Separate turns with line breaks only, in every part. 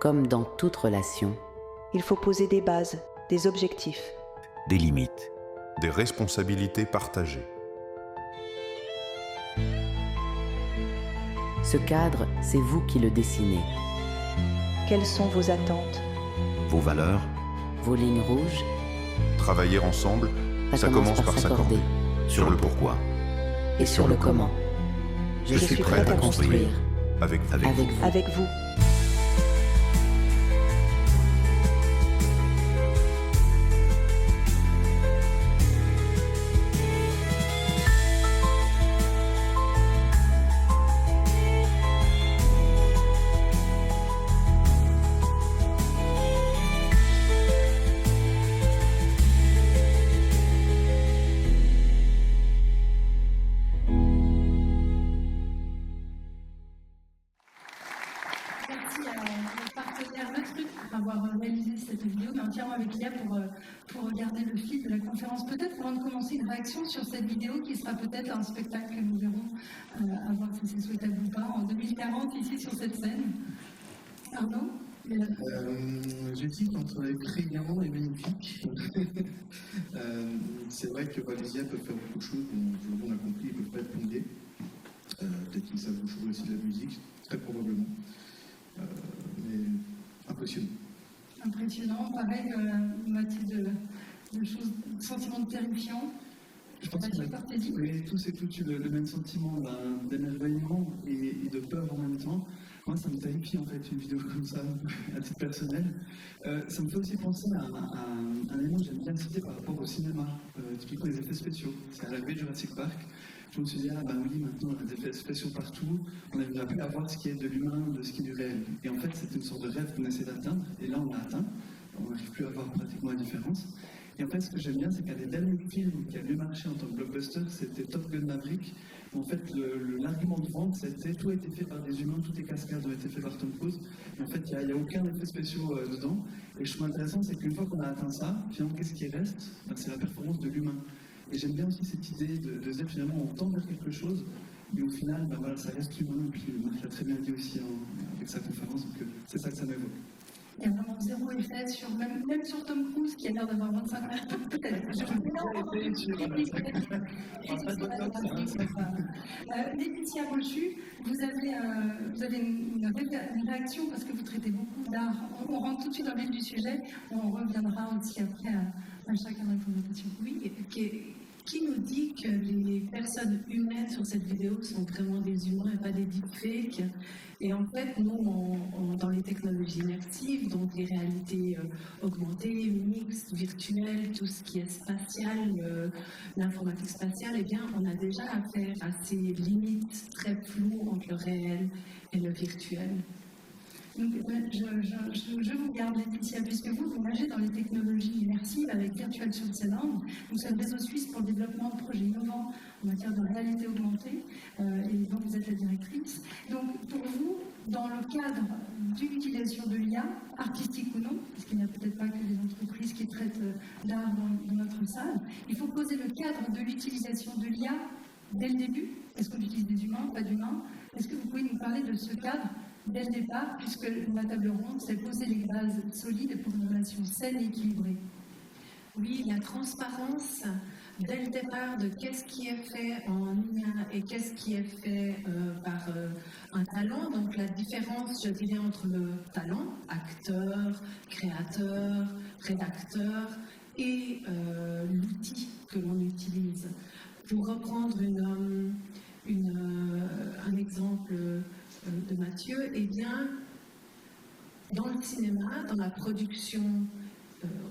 Comme dans toute relation,
il faut poser des bases, des objectifs,
des limites,
des responsabilités partagées.
ce cadre, c'est vous qui le dessinez.
Quelles sont vos attentes,
vos valeurs,
Vos lignes rouges,
Travailler ensemble, ça commence par s'accorder.
sur le pourquoi.
et sur le comment.
Je suis prête à construire avec vous.
Avec vous.
avec vous.
Merci à notre partenaire Le Truc pour avoir réalisé cette vidéo, mais entièrement avec Lia pour regarder le fil de la conférence. Peut-être avant de commencer une réaction sur cette vidéo qui sera peut-être un spectacle que nous verrons, à voir si c'est souhaitable ou pas, en 2040 ici sur cette scène. Arnaud?
J'hésite entre effrayant et magnifique. C'est vrai que les IA peuvent faire beaucoup de choses, dont on a compris, ils ne peuvent pas être plongés. Peut-être qu'ils savent jouer aussi de la musique, très probablement. Mais impressionnant.
Impressionnant, pareil, Mathilde, de choses, sentiment de terrifiant.
Je pense qu'on a tous et toutes eu le même sentiment d'émerveillement et de peur en même temps. Moi, ça me terrifie en fait, une vidéo comme ça, à titre personnel. Ça me fait aussi penser à un élément que j'aime bien citer par rapport au cinéma, typiquement les effets spéciaux. C'est à l'arrivée de Jurassic Park. Je me suis dit, ah bah oui, maintenant on a des effets spéciaux partout, on n'arrive plus à voir ce qui est de l'humain, de ce qui est du réel. Et en fait, c'est une sorte de rêve qu'on essaie d'atteindre, et là on l'a atteint, on n'arrive plus à voir pratiquement la différence. Et en fait, ce que j'aime bien, c'est qu'un des derniers films qui a mieux marché en tant que blockbuster, c'était Top Gun Maverick. En fait, l'argument de vente, c'était tout a été fait par des humains, toutes les cascades ont été faites par Tom Cruise. Et en fait, il n'y a aucun effet spéciaux dedans. Et je trouve intéressant, c'est qu'une fois qu'on a atteint ça, finalement, qu'est-ce qui reste? C'est la performance de l'humain. Et j'aime bien aussi cette idée de dire finalement, on tend vers quelque chose, mais au final, voilà, ça reste humain. Et puis, Marc l'a très bien dit aussi avec sa conférence, donc c'est ça que ça m'évoque.
Il y a vraiment zéro effet sur, même sur Tom Cruise qui a l'air d'avoir 25 ans. Peut-être. Laetitia Rochu, vous avez une réaction parce que vous traitez beaucoup d'art. On rentre tout de suite dans le vif du sujet. On reviendra aussi après à chacun répondre à la question.
Oui, qui nous dit que les personnes humaines sur cette vidéo sont vraiment des humains et pas des deepfakes? Et en fait, nous, dans les technologies immersives, donc les réalités augmentées, mixtes, virtuelles, tout ce qui est spatial, l'informatique spatiale, eh bien, on a déjà affaire à ces limites très floues entre le réel et le virtuel.
Donc, je vous garde, Laetitia, puisque vous nagez dans les technologies immersives avec Virtual Switzerland. Nous sommes réseau suisse pour le développement de projets innovants en matière de réalité augmentée, et donc vous êtes la directrice. Donc, pour vous, dans le cadre d'une utilisation de l'IA, artistique ou non, parce qu'il n'y a peut-être pas que des entreprises qui traitent d'art dans notre salle, il faut poser le cadre de l'utilisation de l'IA dès le début. Est-ce qu'on utilise des humains, pas d'humains? Est-ce que vous pouvez nous parler de ce cadre dès le départ, puisque la table ronde, c'est poser les bases solides pour une relation saine et équilibrée?
Oui, la transparence dès le départ de qu'est-ce qui est fait en IA et qu'est-ce qui est fait par un talent. Donc la différence, je dirais, entre le talent, acteur, créateur, rédacteur, et l'outil que l'on utilise. Pour reprendre un exemple de Mathieu, eh bien, dans le cinéma, dans la production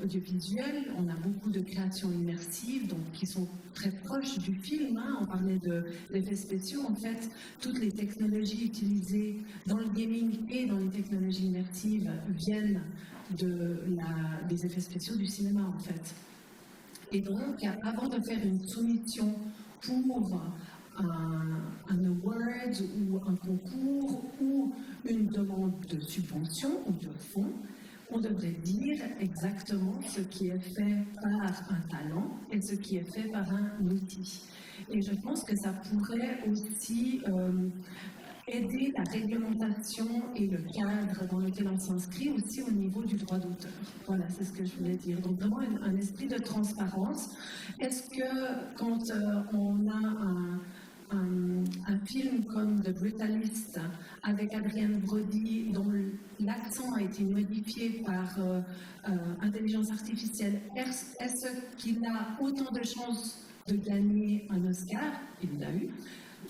audiovisuelle, on a beaucoup de créations immersives, donc qui sont très proches du film. On parlait d'effets spéciaux. En fait, toutes les technologies utilisées dans le gaming et dans les technologies immersives viennent des effets spéciaux du cinéma, en fait. Et donc, avant de faire une soumission pour un award ou un concours ou une demande de subvention ou de fonds, on devrait dire exactement ce qui est fait par un talent et ce qui est fait par un outil. Et je pense que ça pourrait aussi aider la réglementation et le cadre dans lequel on s'inscrit aussi au niveau du droit d'auteur. Voilà, c'est ce que je voulais dire. Donc vraiment un esprit de transparence. Est-ce que quand on a un film comme The Brutalist avec Adrienne Brody, dont l'accent a été modifié par intelligence artificielle, est-ce qu'il a autant de chances de gagner un Oscar, il l'a eu,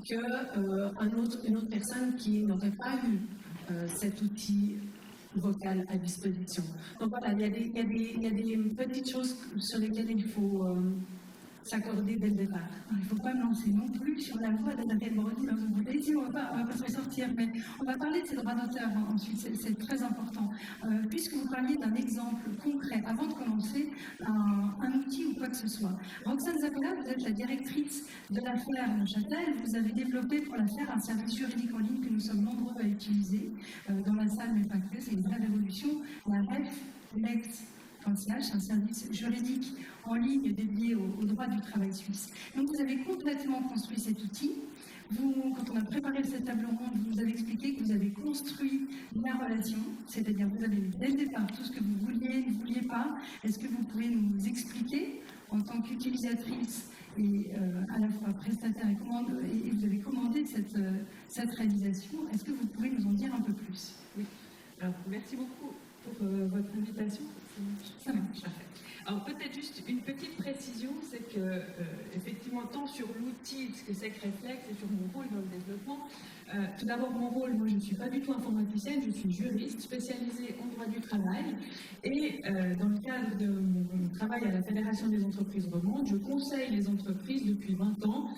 qu'une autre personne qui n'aurait pas eu cet outil vocal à disposition. Donc voilà, il y a des petites choses sur lesquelles il faut s'accorder dès le départ.
Il ne faut pas me lancer non plus sur la voie d'Adrienne Brody, vous voulez dire, on ne va pas se sortir, mais on va parler de ces droits d'auteur ensuite, c'est très important. Puisque vous parliez d'un exemple concret, avant de commencer, un outil ou quoi que ce soit. Roxane Zappala, vous êtes la directrice de l'affaire Neuchâtel, vous avez développé pour l'affaire un service juridique en ligne que nous sommes nombreux à utiliser dans la salle, mais pas que, c'est une vraie révolution, la RefLex. C'est un service juridique en ligne dédié au droit du travail suisse. Donc vous avez complètement construit cet outil. Quand on a préparé cette table ronde, vous nous avez expliqué que vous avez construit la relation, c'est-à-dire vous avez mis dès le départ tout ce que vous vouliez, ne vouliez pas. Est-ce que vous pouvez nous expliquer, en tant qu'utilisatrice et à la fois prestataire et vous avez commandé cette réalisation, est-ce que vous pouvez nous en dire un peu plus?
Oui. Alors, merci beaucoup pour votre invitation. Ça marche. Alors peut-être juste une petite précision, c'est que effectivement tant sur l'outil, ce que c'est que Reflex et sur mon rôle dans le développement, tout d'abord mon rôle, moi je ne suis pas du tout informaticienne, je suis juriste spécialisée en droit du travail et dans le cadre de mon travail à la Fédération des entreprises romandes, je conseille les entreprises depuis 20 ans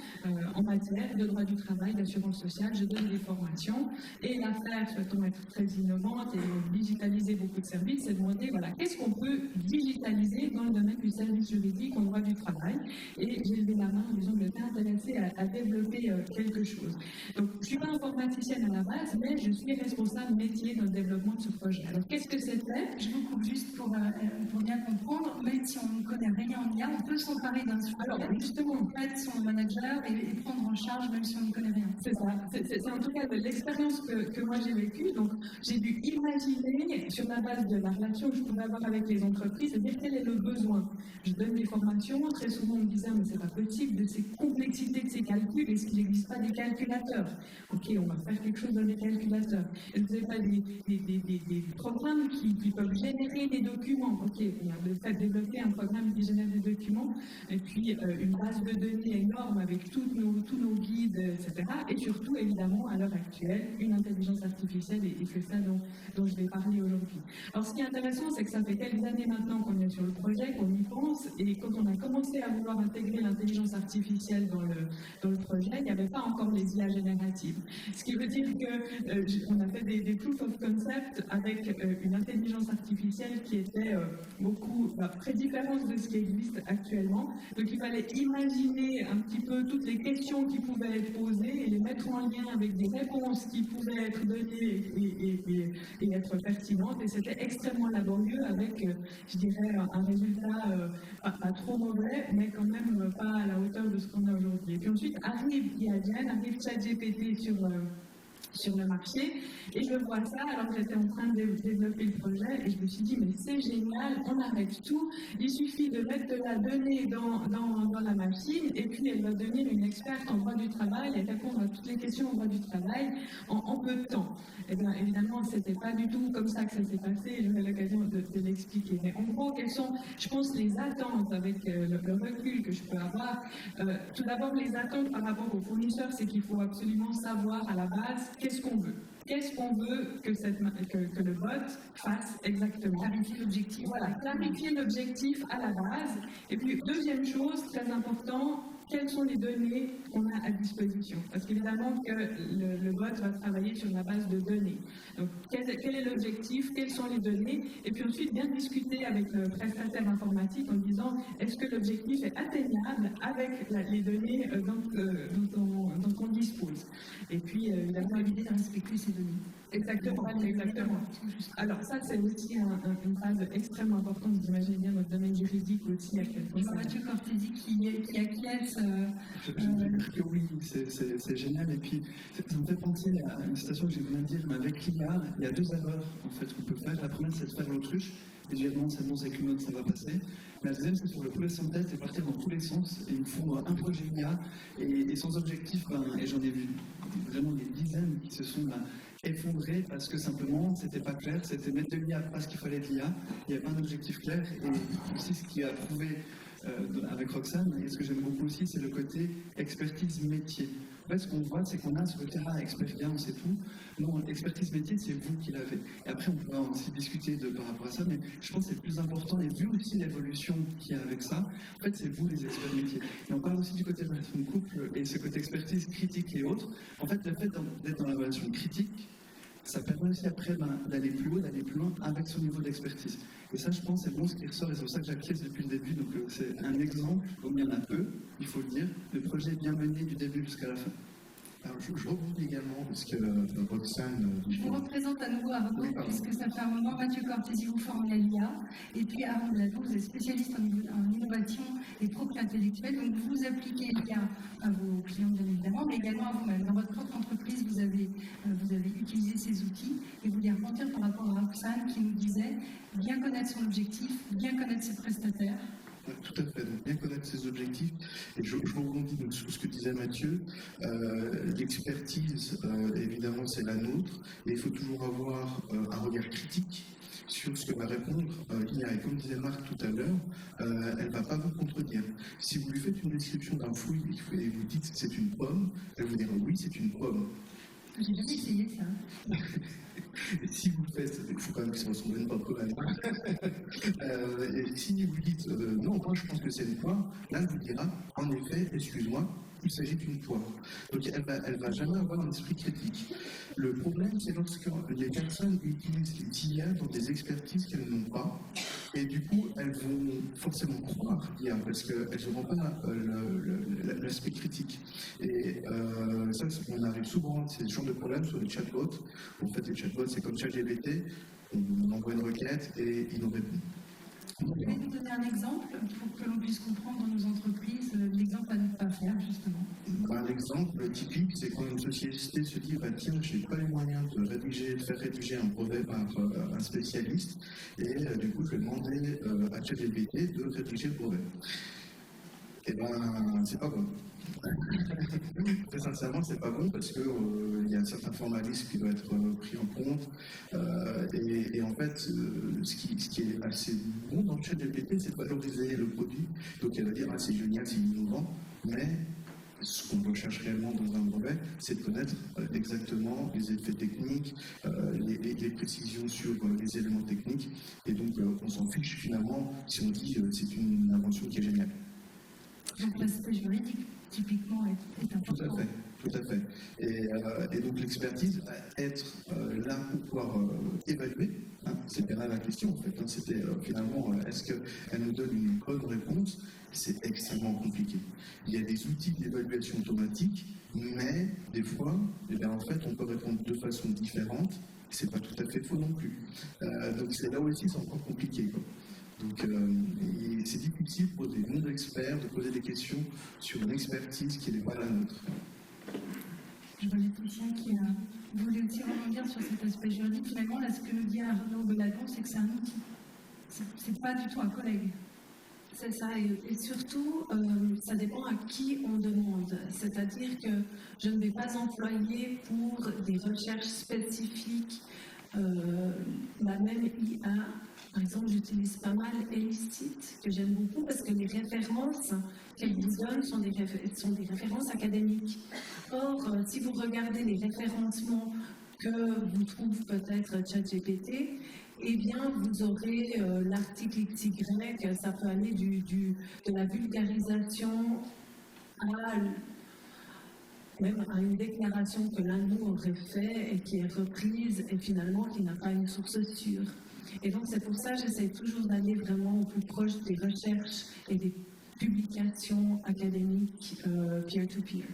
en matière de droit du travail, d'assurance sociale, je donne des formations et l'affaire souhaitant être très innovante et digitaliser beaucoup de services, c'est demander voilà, qu'est-ce qu'on peut digitaliser dans le domaine du service juridique en droit du travail et j'ai levé la main en disant que j'étais intéressée à développer quelque chose. Donc je ne suis pas informaticienne à la base, mais je suis responsable métier dans le développement de ce projet. Alors qu'est-ce que c'était?
Je vous coupe juste pour bien comprendre, même si on ne connaît rien en IA, on peut s'emparer d'un sujet.
Alors justement,
on peut être son manager et prendre en charge même si on n'y connaît rien.
C'est ça, c'est en tout cas de l'expérience que moi j'ai vécue. Donc j'ai dû imaginer sur la base de la relation que je pouvais avoir avec les entreprises, c'est-à-dire quel est le besoin. Je donne des formations, très souvent on me disait mais c'est pas possible de ces complexités de ces calculs, est-ce qu'il n'existe pas des calculateurs? Ok, on va faire quelque chose dans les calculateurs. Est-ce que vous n'avez pas des programmes qui peuvent générer des documents? Ok, on a le fait de développer un programme qui génère des documents et puis une base de données énorme avec tous nos guides, etc. Et surtout, évidemment, à l'heure actuelle, une intelligence artificielle et c'est ça dont je vais parler aujourd'hui. Alors ce qui est intéressant, c'est que ça fait quelques années maintenant qu'on est sur le projet, qu'on y pense et quand on a commencé à vouloir intégrer l'intelligence artificielle dans le projet, il n'y avait pas encore les IA génératives. Ce qui veut dire qu'on a fait des proof of concept avec une intelligence artificielle qui était beaucoup très différente de ce qui existe actuellement. Donc il fallait imaginer un petit peu toutes les questions qui pouvaient être posées et les mettre en lien avec des réponses qui pouvaient être données et être pertinentes. Et c'était extrêmement laborieux avec, je dirais, un résultat pas trop mauvais, mais quand même pas à la hauteur de ce qu'on a aujourd'hui. Et puis ensuite arrive IAGEN, arrive ChatGPT sur le marché et je vois ça alors que j'étais en train de développer le projet et je me suis dit mais c'est génial, on arrête tout, il suffit de mettre de la donnée dans la machine et puis elle va devenir une experte en droit du travail et répondre à toutes les questions en droit du travail en peu de temps. Et bien évidemment c'était pas du tout comme ça que ça s'est passé et j'aurai l'occasion de l'expliquer. Mais en gros quelles sont, je pense, les attentes avec le recul que je peux avoir. Tout d'abord les attentes par rapport aux fournisseurs, c'est qu'il faut absolument savoir à la base qu'est-ce qu'on veut. Qu'est-ce qu'on veut que le bot fasse exactement?
Clarifier l'objectif.
Voilà, clarifier l'objectif à la base. Et puis, deuxième chose, très important, quelles sont les données qu'on a à disposition? Parce qu'évidemment que le bot va travailler sur la base de données. Donc, quel est l'objectif? Quelles sont les données? Et puis ensuite, bien discuter avec le prestataire informatique en disant est-ce que l'objectif est atteignable avec les données dont on dispose? Et puis, évidemment,
l'idée de respecter ces données.
Exactement, exactement. Alors ça, c'est aussi une phase extrêmement importante. Vous imaginez bien notre domaine juridique aussi.
Mathieu Cortési qui acquiesce.
Je vais dire que oui, c'est génial. Et puis, ça me fait penser à une citation que j'ai voulu dire, mais avec l'IA, il y a 2 erreurs en fait qu'on peut faire. La première, c'est de faire l'autruche et dire non, c'est bon, c'est qu'une autre, ça va passer. La deuxième, c'est sur le projet sans tête et partir dans tous les sens. Et il faut un projet IA et sans objectif, et j'en ai vu vraiment des dizaines qui se sont effondrés parce que simplement c'était pas clair, c'était mettre de l'IA parce qu'il fallait de l'IA, il n'y avait pas un objectif clair. Et aussi ce qui a prouvé avec Roxane, et ce que j'aime beaucoup aussi, c'est le côté expertise métier. En fait, ce qu'on voit, c'est qu'on a sur le terrain expérience et tout. Non, l'expertise métier, c'est vous qui l'avez. Et après, on pourra aussi discuter par rapport à ça, mais je pense que c'est le plus important, et vu aussi l'évolution qu'il y a avec ça, en fait, c'est vous les experts métiers. Et on parle aussi du côté relation de couple, et ce côté expertise critique et autres. En fait, le fait d'être dans la relation critique, ça permet aussi après d'aller plus haut, d'aller plus loin avec son niveau d'expertise. Et ça, je pense, c'est bon ce qui ressort, et c'est pour ça que j'acquiesce depuis le début. Donc, c'est un exemple, comme il y en a peu, il faut le dire. Le projet est bien mené du début jusqu'à la fin.
Alors, je rebondis également, parce que Roxane...
Je vous représente à nouveau Arnaud, puisque ça fait un moment, Mathieu Cortési vous forme à l'IA, et puis Arnaud Blateau, vous êtes spécialiste en innovation et propriété intellectuelle, donc vous appliquez l'IA à vos clients, bien évidemment, mais également à vous-même. Dans votre propre entreprise, vous avez utilisé ces outils, et vous voulez rebondir par rapport à Roxane qui nous disait bien connaître son objectif, bien connaître ses prestataires.
Tout à fait, donc bien connaître ses objectifs. Et je rebondis donc sur ce que disait Mathieu. L'expertise, évidemment, c'est la nôtre. Et il faut toujours avoir un regard critique sur ce que va répondre l'IA. Et comme disait Marc tout à l'heure, elle ne va pas vous contredire. Si vous lui faites une description d'un fruit et vous dites que c'est une pomme, elle vous dira oui, c'est une pomme.
J'ai jamais essayé ça.
Et si vous le faites, il faut quand même que ça ressemble à une pomme quand même. Et si vous dites non, moi je pense que c'est une poire, là elle vous dira en effet, excuse-moi, il s'agit d'une poire. Donc elle va jamais avoir un esprit critique. Le problème, c'est lorsque les personnes utilisent les IA dans des expertises qu'elles n'ont pas, et du coup elles vont forcément croire l'IA parce qu'elles n'auront pas l'aspect critique. Et ça, on arrive souvent, c'est le genre de problème sur les chatbots. En fait, les chatbots, c'est comme ChatGPT, on envoie une requête et il nous répond.
Vous pouvez nous donner un exemple pour que l'on puisse comprendre dans nos entreprises l'exemple à ne pas faire, justement?
L'exemple typique, c'est quand une société se dit tiens, je n'ai pas les moyens de faire rédiger un brevet par un spécialiste, et du coup, je vais demander à ChatGPT de rédiger le brevet. Eh bien, c'est pas bon. Très sincèrement, c'est pas bon parce qu'il y a un certain formalisme qui doit être pris en compte. Et en fait, ce qui est assez bon dans le ChatGPT, c'est de valoriser le produit. Donc, elle va dire c'est génial, c'est innovant, mais ce qu'on recherche réellement dans un brevet, c'est de connaître exactement les effets techniques, les précisions sur les éléments techniques. Et donc, on s'en fiche finalement si on dit c'est une invention qui est géniale.
Donc l'aspect juridique, typiquement, est important.
Tout à fait. Et donc l'expertise va être là pour pouvoir évaluer. C'était là la question, en fait. C'était finalement, est-ce qu'elle nous donne une bonne réponse? C'est extrêmement compliqué. Il y a des outils d'évaluation automatique, mais des fois, en fait, on peut répondre de façon différente. C'est pas tout à fait faux non plus. Donc c'est là aussi, c'est encore compliqué, quoi. Donc, c'est difficile pour des non-experts de poser des questions sur une expertise qui n'est pas la nôtre.
Je vois Laetitia qui voulait aussi rebondir sur cet aspect juridique. Finalement, là, ce que nous dit Arnaud Blateau, c'est que c'est un outil. C'est pas du tout un collègue.
C'est ça, et surtout, ça dépend à qui on demande. C'est-à-dire que je ne vais pas employer pour des recherches spécifiques la même IA. Par exemple, j'utilise pas mal Elicit, que j'aime beaucoup parce que les références qu'elle vous donne sont des références académiques. Or, si vous regardez les référencements que vous trouve peut-être ChatGPT, eh bien, vous aurez l'article XY, ça peut aller de la vulgarisation même à une déclaration que l'un de nous aurait fait et qui est reprise et finalement qui n'a pas une source sûre. Et donc c'est pour ça que j'essaie toujours d'aller vraiment au plus proche des recherches et des publications académiques peer-to-peer.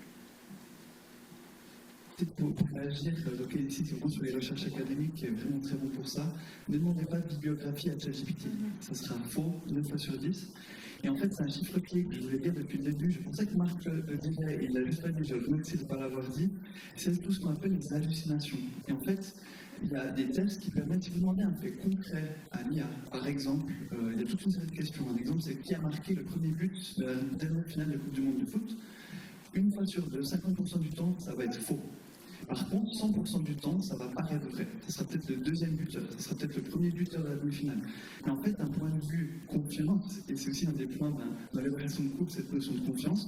Peut-être pour réagir, donc ici c'est vraiment sur les recherches académiques, qui est vraiment très bon pour ça. Ne demandez pas de bibliographie à ChatGPT. Ça sera faux 9 fois sur 10. Et en fait, c'est un chiffre clé que je voulais dire depuis le début. Je pensais que Marc le dirait, il l'a juste pas dit, je remercie de ne pas l'avoir dit. C'est tout ce qu'on appelle les hallucinations. Et en fait, il y a des tests qui permettent, si vous demandez un fait concret à l'IA, par exemple, il y a toute une série de questions. Un exemple, c'est qui a marqué le premier but de la dernière finale de Coupe du Monde de foot. Une fois sur deux, 50% du temps, ça va être faux. Par contre, 100% du temps, ça va paraître vrai. Ça sera peut-être le deuxième buteur, ça sera peut-être le premier buteur de la demi-finale. Mais en fait, d'un point de vue confiance, et c'est aussi un des points dans l'évaluation de couple, cette notion de confiance,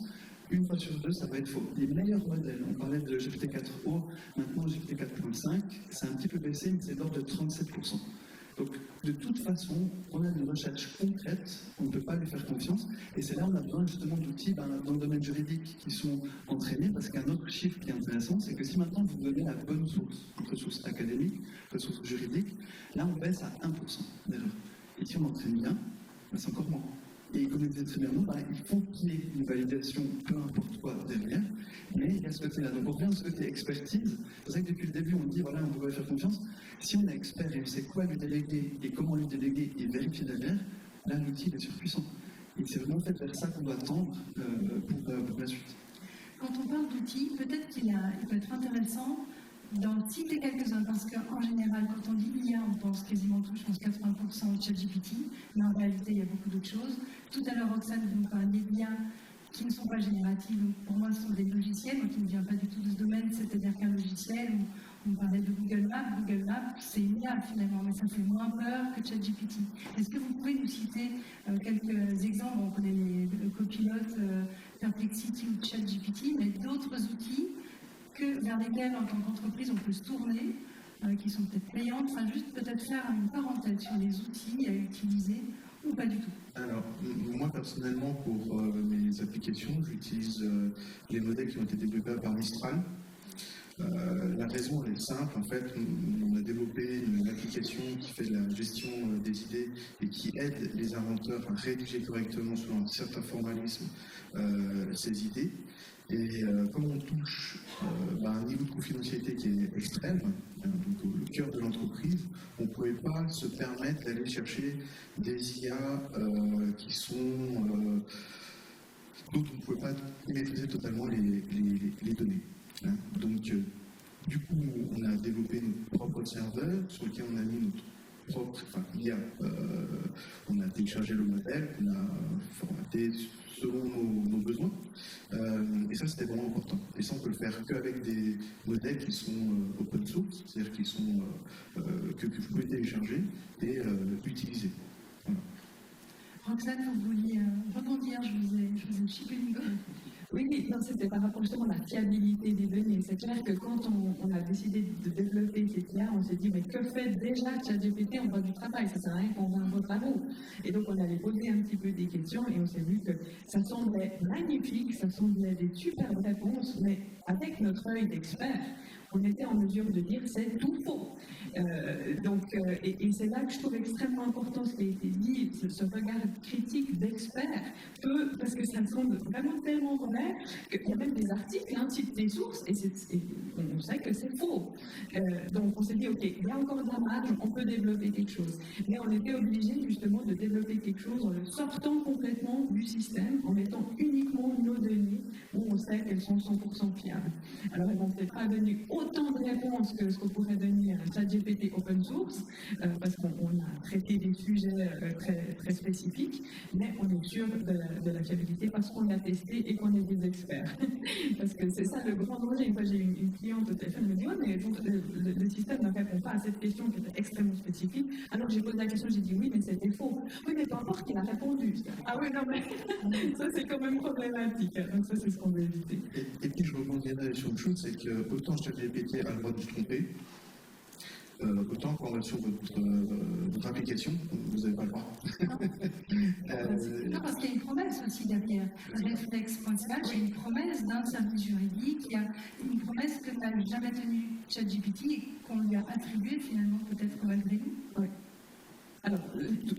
une fois sur deux, ça va être faux. Les meilleurs modèles, on parlait de GPT-4o, maintenant GPT-4.5, c'est un petit peu baissé, mais c'est de l'ordre de 37%. Donc, de toute façon, on a une recherche concrète, on ne peut pas lui faire confiance, et c'est là où on a besoin justement d'outils dans le domaine juridique qui sont entraînés, parce qu'un autre chiffre qui est intéressant, c'est que si maintenant vous donnez la bonne source, votre source académique, votre source juridique, là on baisse à 1% d'erreur. Et si on entraîne bien, ben c'est encore moins. Et comme il disait très bien, il faut qu'il y ait une validation, peu importe quoi, derrière, mais il y a ce côté-là. Donc on revient à ce côté expertise. C'est pour ça que depuis le début, on dit, voilà, on doit faire confiance. Si on est expert et on sait quoi lui déléguer et comment lui déléguer et vérifier derrière, là, l'outil est surpuissant. Et c'est vraiment fait vers ça qu'on doit tendre pour la suite.
Quand on parle d'outils, peut-être qu'il peut être intéressant d'en citer quelques-uns, parce qu'en général, quand on dit IA, on pense quasiment tout, je pense 80% de ChatGPT, mais en réalité, il y a beaucoup d'autres choses. Tout à l'heure, Roxane, vous nous parliez d'IA qui ne sont pas génératives. Pour moi, ce sont des logiciels, moi qui ne viens pas du tout de ce domaine, c'est-à-dire qu'un logiciel, on parlait de Google Maps, c'est une IA finalement, mais ça fait moins peur que ChatGPT. Est-ce que vous pouvez nous citer quelques exemples? On connaît le copilote, Perplexity ou ChatGPT, mais d'autres outils vers lesquels, en tant qu'entreprise, on peut se tourner, qui sont peut-être payantes, enfin juste peut-être faire une parenthèse sur les outils à utiliser ou pas du tout.
Alors, moi personnellement, pour mes applications, j'utilise les modèles qui ont été développés par Mistral. La raison elle est simple, en fait, on a développé une application qui fait de la gestion des idées et qui aide les inventeurs à rédiger correctement selon un certain formalisme ces idées. Et comme on touche un niveau de confidentialité qui est extrême, donc au cœur de l'entreprise, on ne pouvait pas se permettre d'aller chercher des IA qui sont dont on ne pouvait pas maîtriser totalement les données. Donc, du coup, on a développé notre propre serveur sur lequel on a mis notre propre IA. On a téléchargé le modèle, on a formaté selon nos besoins. Et ça, c'était vraiment important. Et ça, on peut le faire qu'avec des modèles qui sont open source, c'est-à-dire qui sont, que vous pouvez télécharger et utiliser. Voilà.
Roxane, vous vouliez rebondir, je vous ai chipé le micro.
Oui, non, c'était par rapport justement à la fiabilité des données. C'est clair que quand on a décidé de développer cette IA, on s'est dit, mais que fait déjà ChatGPT? On voit du travail, ça ne sert à rien qu'on invente la roue. Et donc, on allait poser un petit peu des questions et on s'est vu que ça semblait magnifique, ça semblait des superbes réponses, mais avec notre œil d'expert, on était en mesure de dire c'est tout faux. Et c'est là que je trouve extrêmement important ce qui a été dit, ce regard critique d'expert, parce que ça semble vraiment tellement vrai qu'il y a même des articles, citent des sources, et on sait que c'est faux. Donc on s'est dit, ok, il y a encore de la marge, on peut développer quelque chose. Mais on était obligé justement de développer quelque chose en le sortant complètement du système, en mettant uniquement nos données où on sait qu'elles sont 100% fiables. Alors elles n'ont peut-être pas donné autant de réponses que ce qu'on pourrait donner à ChatGPT open source, parce qu'on a traité des sujets très, très spécifiques, mais on est sûr de la fiabilité parce qu'on l'a testé et qu'on est des experts. Parce que c'est ça le grand danger. Une fois, j'ai une cliente au téléphone, elle me dit, oh, mais le système ne répond pas à cette question qui était extrêmement spécifique. Alors j'ai posé la question, j'ai dit oui, mais c'était faux. Oui, mais peu importe qu'il a répondu. Ah oui, non, mais ça c'est quand même problématique. Donc ça, c'est ce qu'on veut éviter.
Et puis je rebondirais sur une chose, c'est que autant ChatGPT a le droit de se tromper, autant quand on va sur votre application, vous n'avez pas le droit.
Non, parce qu'il y a une promesse aussi derrière. Reflex.slash, il y a une promesse d'un service juridique, il y a une promesse que n'a jamais tenue ChatGPT et qu'on lui a attribuée finalement peut-être malgré nous.
Oui. Alors,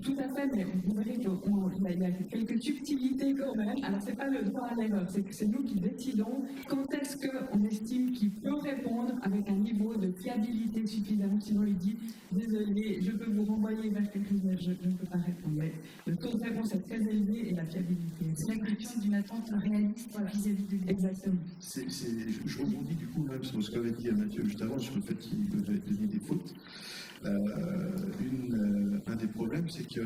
tout à fait, mais vous verrez qu'il y a quelques subtilités quand même. Alors, ce n'est pas le droit à l'erreur, c'est que c'est nous qui décidons quand est-ce qu'on estime qu'il peut répondre avec un niveau de fiabilité suffisant. Sinon, il dit désolé, je peux vous renvoyer vers quelque chose, mais je ne peux pas répondre. Mais le taux de réponse est très élevé et la fiabilité.
C'est la question d'une attente réaliste vis-à-vis de lui.
Exactement.
Je rebondis du coup même sur ce qu'avait dit Mathieu juste avant, sur le fait qu'il devait donner des fautes. Un des problèmes, c'est que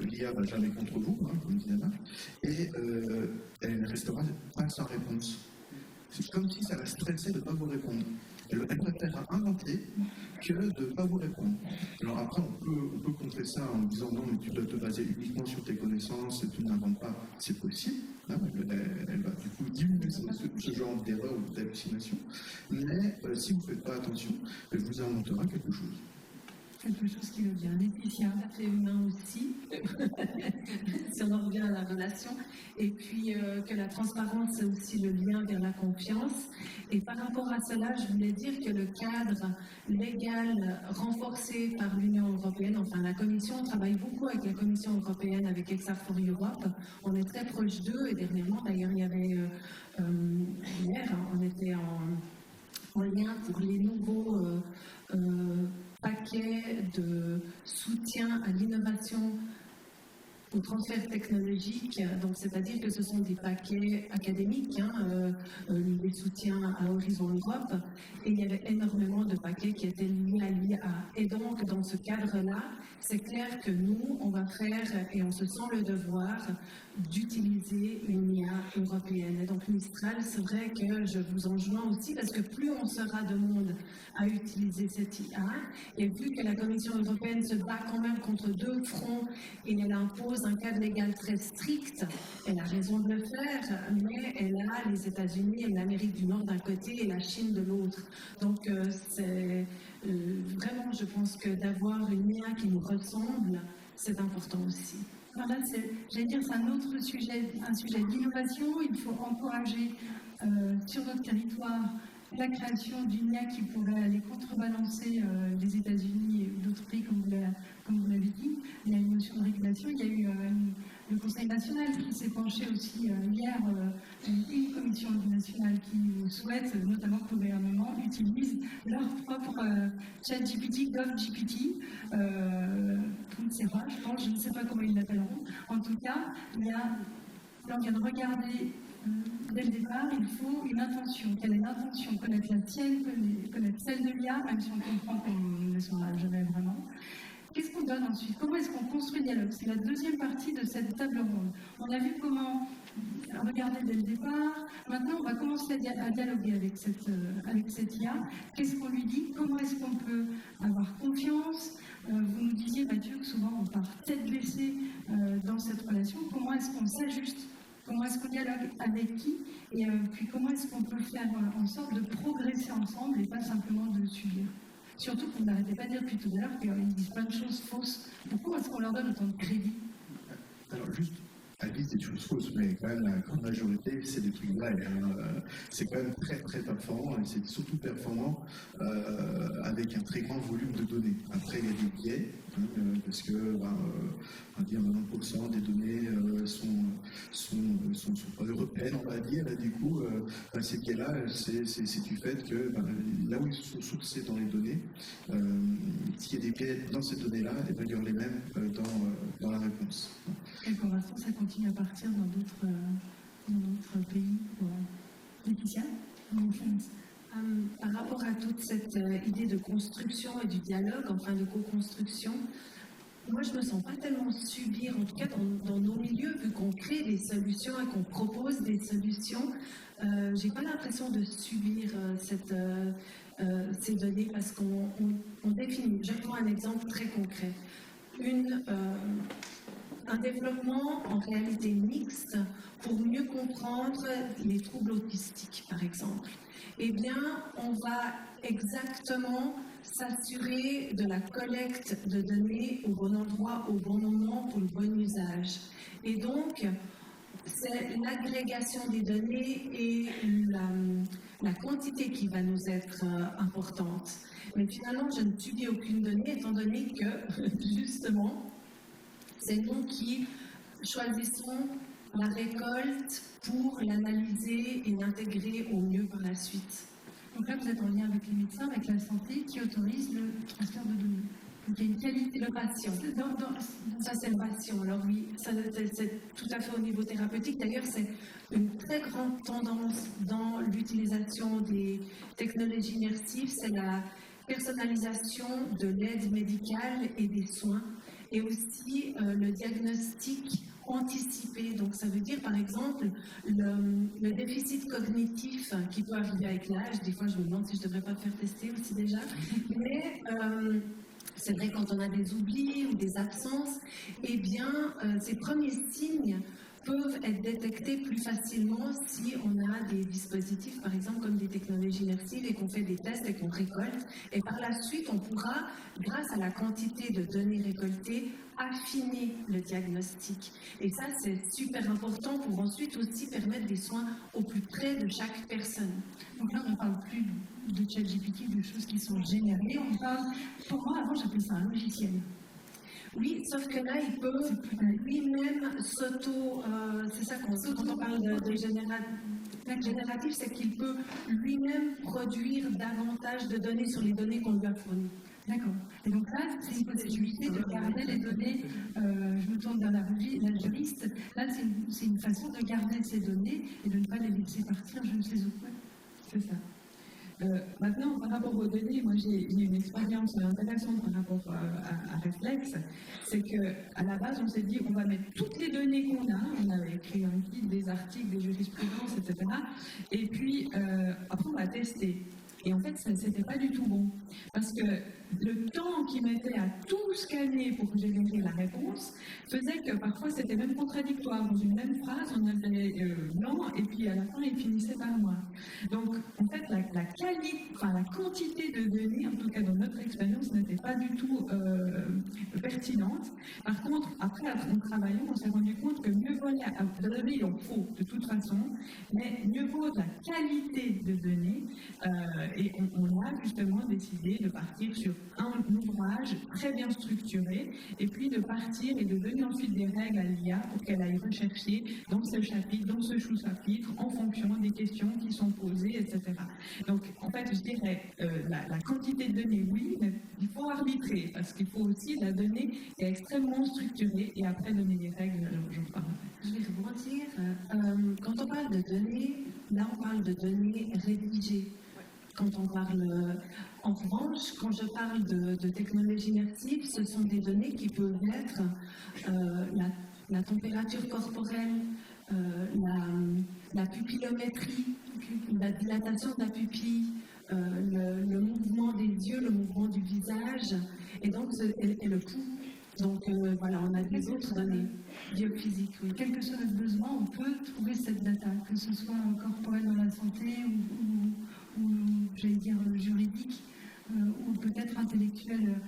l'IA ne va jamais contre vous, comme disait Marc, et elle ne restera pas sans réponse. C'est comme si ça la stressait de ne pas vous répondre. Elle préfère inventer que de ne pas vous répondre. Alors après, on peut contrer ça en disant non, mais tu dois te baser uniquement sur tes connaissances et tu n'inventes pas. C'est possible. Elle va du coup diminuer ce genre d'erreur ou d'hallucination. Mais si vous ne faites pas attention, elle vous inventera quelque chose.
Quelque chose qui veut bien. Laetitia.
C'est humain aussi, si on en revient à la relation. Et puis que la transparence, c'est aussi le lien vers la confiance. Et par rapport à cela, je voulais dire que le cadre légal renforcé par l'Union européenne, enfin la Commission, on travaille beaucoup avec la Commission européenne, avec EXAR for Europe. On est très proche d'eux et dernièrement, d'ailleurs, il y avait hier, on était en lien pour les nouveaux paquets de soutien à l'innovation au transfert technologique, donc c'est-à-dire que ce sont des paquets académiques, les soutiens à Horizon Europe, et il y avait énormément de paquets qui étaient liés à l'IA. Et donc, dans ce cadre-là, c'est clair que nous, on va faire, et on se sent le devoir, d'utiliser une IA européenne. Et donc, Mistral, c'est vrai que je vous enjoins aussi, parce que plus on sera de monde à utiliser cette IA, et vu que la Commission européenne se bat quand même contre deux fronts, et elle impose un cadre légal très strict, elle a raison de le faire, mais elle a les États-Unis et l'Amérique du Nord d'un côté et la Chine de l'autre. Donc, c'est vraiment, je pense que d'avoir une IA qui nous ressemble, c'est important aussi.
Voilà, j'allais dire, c'est un autre sujet, un sujet d'innovation. Il faut encourager sur notre territoire la création d'une IA qui pourrait aller contrebalancer les États-Unis et d'autres pays, comme vous l'avez dit. Il y a une notion de régulation. Il y a eu le Conseil national qui s'est penché aussi hier, une commission nationale qui souhaite notamment que le gouvernement utilise leur propre ChatGPT, GovGPT, je ne sais pas comment ils l'appelleront. En tout cas, on vient de regarder dès le départ, il faut une intention. Quelle est l'intention? Connaître la tienne, connaître celle de l'IA, même si on comprend qu'on ne sera jamais vraiment. Qu'est-ce qu'on donne ensuite? Comment est-ce qu'on construit le dialogue? C'est la deuxième partie de cette table ronde. On a vu comment regarder dès le départ. Maintenant, on va commencer à dialoguer avec cette IA. Qu'est-ce qu'on lui dit? Comment est-ce qu'on peut avoir confiance? Vous nous disiez, Mathieu, que souvent on part tête baissée dans cette relation. Comment est-ce qu'on s'ajuste? Comment est-ce qu'on dialogue avec qui? Et puis comment est-ce qu'on peut faire en sorte de progresser ensemble et pas simplement de subir? Surtout que vous n'arrêtez pas de dire depuis tout à l'heure qu'ils disent plein de choses fausses. Pourquoi est-ce qu'on leur donne autant de crédit?
Alors juste, elles disent des choses fausses, mais quand même la grande majorité, c'est des trucs vrais. C'est quand même très très performant, et c'est surtout performant avec un très grand volume de données. Après, il y a des biais, parce que on va dire 90% des données sont pas européennes, on va dire, et du coup, ces biais-là, c'est du fait que là où ils sont sourcés dans les données, s'il y a des biais dans ces données-là, il y aura les mêmes dans la réponse.
Et pour l'instant, ça continue à partir dans d'autres pays. Laetitia?
Par rapport à toute cette idée de construction et du dialogue, enfin de co-construction, moi je ne me sens pas tellement subir, en tout cas dans nos milieux, vu qu'on crée des solutions et qu'on propose des solutions, j'ai pas l'impression de subir ces données parce qu'on définit. Je prends un exemple très concret. Un développement en réalité mixte pour mieux comprendre les troubles autistiques, par exemple. Eh bien, on va exactement s'assurer de la collecte de données au bon endroit, au bon moment, pour le bon usage. Et donc, c'est l'agrégation des données et la quantité qui va nous être importante. Mais finalement, je ne subis aucune donnée, étant donné que, justement, c'est nous qui choisissons la récolte pour l'analyser et l'intégrer au mieux par la suite.
Donc là, vous êtes en lien avec les médecins, avec la santé, qui autorise le transfert de données. Donc il y a une qualité.
Le patient. Ça, c'est le patient. Alors oui, c'est tout à fait au niveau thérapeutique. D'ailleurs, c'est une très grande tendance dans l'utilisation des technologies immersives, c'est la personnalisation de l'aide médicale et des soins, et aussi le diagnostic anticipé. Donc ça veut dire par exemple le déficit cognitif qui peut arriver avec l'âge. Des fois je me demande si je ne devrais pas me faire tester aussi déjà. Mais c'est vrai quand on a des oublis ou des absences, eh bien ces premiers signes peuvent être détectés plus facilement si on a des dispositifs, par exemple comme des technologies immersives, et qu'on fait des tests et qu'on récolte. Et par la suite, on pourra, grâce à la quantité de données récoltées, affiner le diagnostic. Et ça, c'est super important pour ensuite aussi permettre des soins au plus près de chaque personne.
Donc là, on ne parle plus de ChatGPT, de choses qui sont générées. On parle, pour moi, avant, j'appelais ça un logiciel.
Oui, sauf que là, il peut lui-même c'est ça quand on parle de génératif, c'est qu'il peut lui-même produire davantage de données sur les données qu'on lui a fournies.
D'accord. Et donc là, c'est une possibilité de garder les données, je me tourne vers la juriste, là, c'est une façon de garder ces données et de ne pas les laisser partir, je ne sais où.
C'est ça. Maintenant, par rapport aux données, moi j'ai une expérience intéressante par rapport à Reflex, c'est qu'à la base on s'est dit on va mettre toutes les données qu'on a, on avait écrit un guide, des articles, des jurisprudences, etc. Et puis après on va tester. Et en fait, c'était pas du tout bon. Parce que le temps qu'il mettait à tout scanner pour générer la réponse faisait que parfois c'était même contradictoire. Dans une même phrase, on avait blanc et puis à la fin, il finissait par noir. Donc, en fait, la quantité de données, en tout cas dans notre expérience, n'était pas du tout pertinente. Par contre, après, en travaillant, on s'est rendu compte que mieux vaut, de données, il en faut de toute façon, mais mieux vaut de la qualité de données. Et on a justement décidé de partir sur un ouvrage très bien structuré et puis de partir et de donner ensuite des règles à l'IA pour qu'elle aille rechercher dans ce chapitre, dans ce sous-chapitre, en fonction des questions qui sont posées, etc. Donc, en fait, je dirais, la quantité de données, oui, mais il faut arbitrer parce qu'il faut aussi la donnée qui est extrêmement structurée et après donner des règles, j'en parlerai.
Je vais rebondir. Quand on parle de données, là, on parle de données rédigées. Quand on parle, en revanche, quand je parle de technologie immersive, ce sont des données qui peuvent être la température corporelle, la pupillométrie, la dilatation de la pupille, le mouvement des yeux, le mouvement du visage, et donc et le pouls. Donc voilà, on a des autres données biophysiques. Oui.
Quel que soit notre besoin, on peut trouver cette data, que ce soit corporelle dans la santé ou j'allais dire juridique, ou peut-être intellectuel.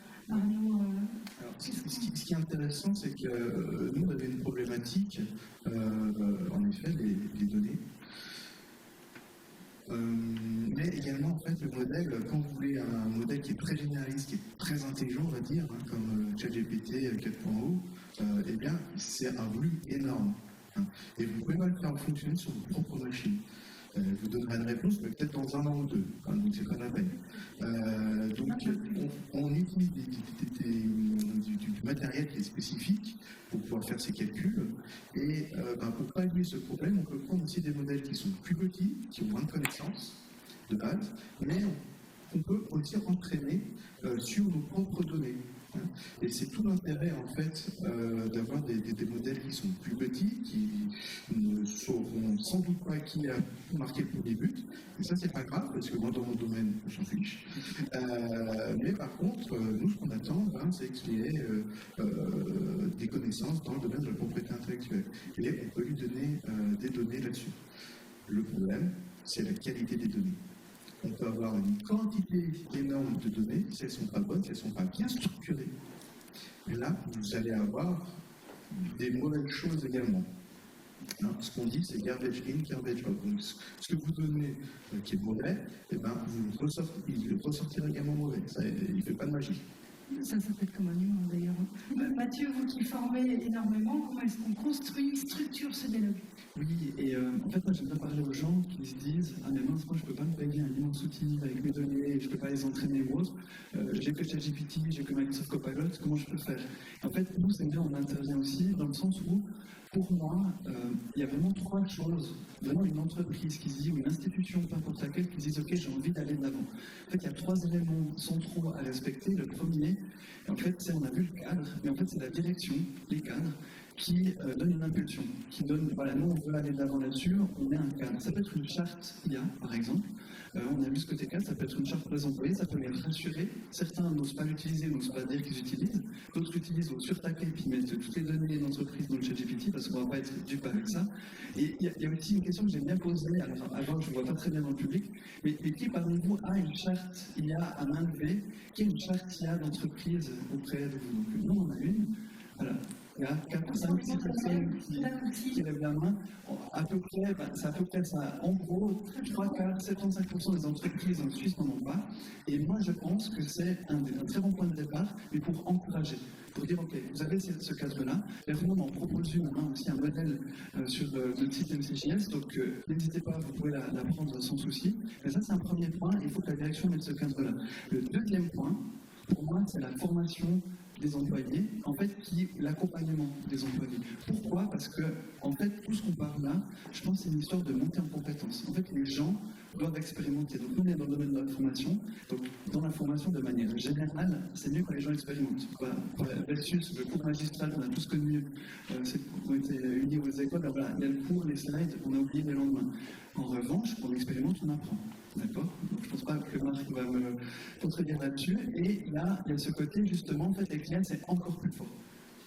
Ce qui est intéressant, c'est que nous, on avait une problématique, en effet, les données. Mais également, en fait, le modèle, quand vous voulez un modèle qui est très généraliste, qui est très intelligent, on va dire, comme ChatGPT 4.0, eh bien, c'est un volume énorme. Et vous ne pouvez pas le faire fonctionner sur vos propres machines. Je vous donnerai une réponse, mais peut-être dans un an ou deux, donc c'est pas la peine. Donc on utilise du matériel qui est spécifique pour pouvoir faire ces calculs, et pour pallier ce problème, on peut prendre aussi des modèles qui sont plus petits, qui ont moins de connaissances de base, mais on peut aussi entraîner sur nos propres données. Et c'est tout l'intérêt en fait d'avoir des modèles qui sont plus petits, qui ne sauront sans doute pas qui a marqué le premier but. Et ça c'est pas grave parce que moi dans mon domaine j'en fiche. Mais par contre, nous ce qu'on attend, c'est qu'il y ait des connaissances dans le domaine de la propriété intellectuelle. Et on peut lui donner des données là-dessus. Le problème, c'est la qualité des données. On peut avoir une quantité énorme de données, si elles ne sont pas bonnes, si elles ne sont pas bien structurées. Et là, vous allez avoir des mauvaises choses également. Alors, ce qu'on dit, c'est garbage in, garbage out. Donc, ce que vous donnez qui est mauvais, eh ben, il ressortira également mauvais. Ça, il ne fait pas de magie.
Ça s'appelle comme un humain d'ailleurs. Mathieu, vous qui formez énormément, comment est-ce qu'on construit, structure ce dialogue?
Oui, et en fait, moi j'aime bien parler aux gens qui se disent « Ah mais mince, moi je peux pas me payer un immense outil avec mes données, je peux pas les entraîner ou autre, j'ai que ChatGPT, j'ai que Microsoft Copilot, comment je peux faire ?» En fait, nous, c'est bien, on intervient aussi dans le sens où, pour moi, il y a vraiment trois choses, vraiment une entreprise qui se dit, ou une institution, peu importe laquelle, qui se dit « Ok, j'ai envie d'aller de l'avant ». En fait, il y a trois éléments centraux à respecter. Le premier, en fait, c'est, on a vu le cadre, mais en fait, c'est la direction, les cadres, qui donne une impulsion, qui donne, voilà, nous on veut aller de l'avant là-dessus, on met un cadre. Ça peut être une charte IA, par exemple, on a vu ce côté cadre, ça peut être une charte pour les employés, ça peut les rassurer. Certains n'osent pas l'utiliser, n'osent pas dire qu'ils utilisent, d'autres utilisent au surtaquer et puis mettent toutes les données d'entreprise dans le ChatGPT, parce qu'on ne va pas être dupe avec ça. Et il y a aussi une question que j'aime bien poser, alors avant je ne vois pas très bien dans le public, mais qui parmi vous a une charte IA à main levée, qui est une charte IA d'entreprise auprès de vous? Donc nous on a une, voilà. Il y a 4-5-6 personnes qui lèvent la main. À peu près, c'est à peu près ça. En gros, 3-4-75% des entreprises en Suisse n'en ont pas. Et moi, je pense que c'est un très bon point de départ, mais pour encourager. Pour dire, OK, vous avez ce cadre-là. Et vraiment, on propose aussi un modèle sur notre site MCJS. Donc, n'hésitez pas, vous pouvez la prendre sans souci. Mais ça, c'est un premier point. Il faut que la direction mette ce cadre-là. Le deuxième point, pour moi, c'est la formation des employés, en fait, l'accompagnement des employés. Pourquoi? Parce que, en fait, tout ce qu'on parle là, je pense que c'est une histoire de montée en compétences. En fait, les gens doivent expérimenter. Donc, on est dans le domaine de la formation. Donc, dans la formation, de manière générale, c'est mieux quand les gens expérimentent. Versus le cours magistral qu'on a tous connu, c'est qu'on était unis aux écoles, voilà, il y a le cours, les slides, on a oublié les lendemains. En revanche, quand on expérimente, on apprend. D'accord? Donc, je ne pense pas que Marc va me contredire là-dessus. Et là, il y a ce côté, justement, en fait, les clients, c'est encore plus fort.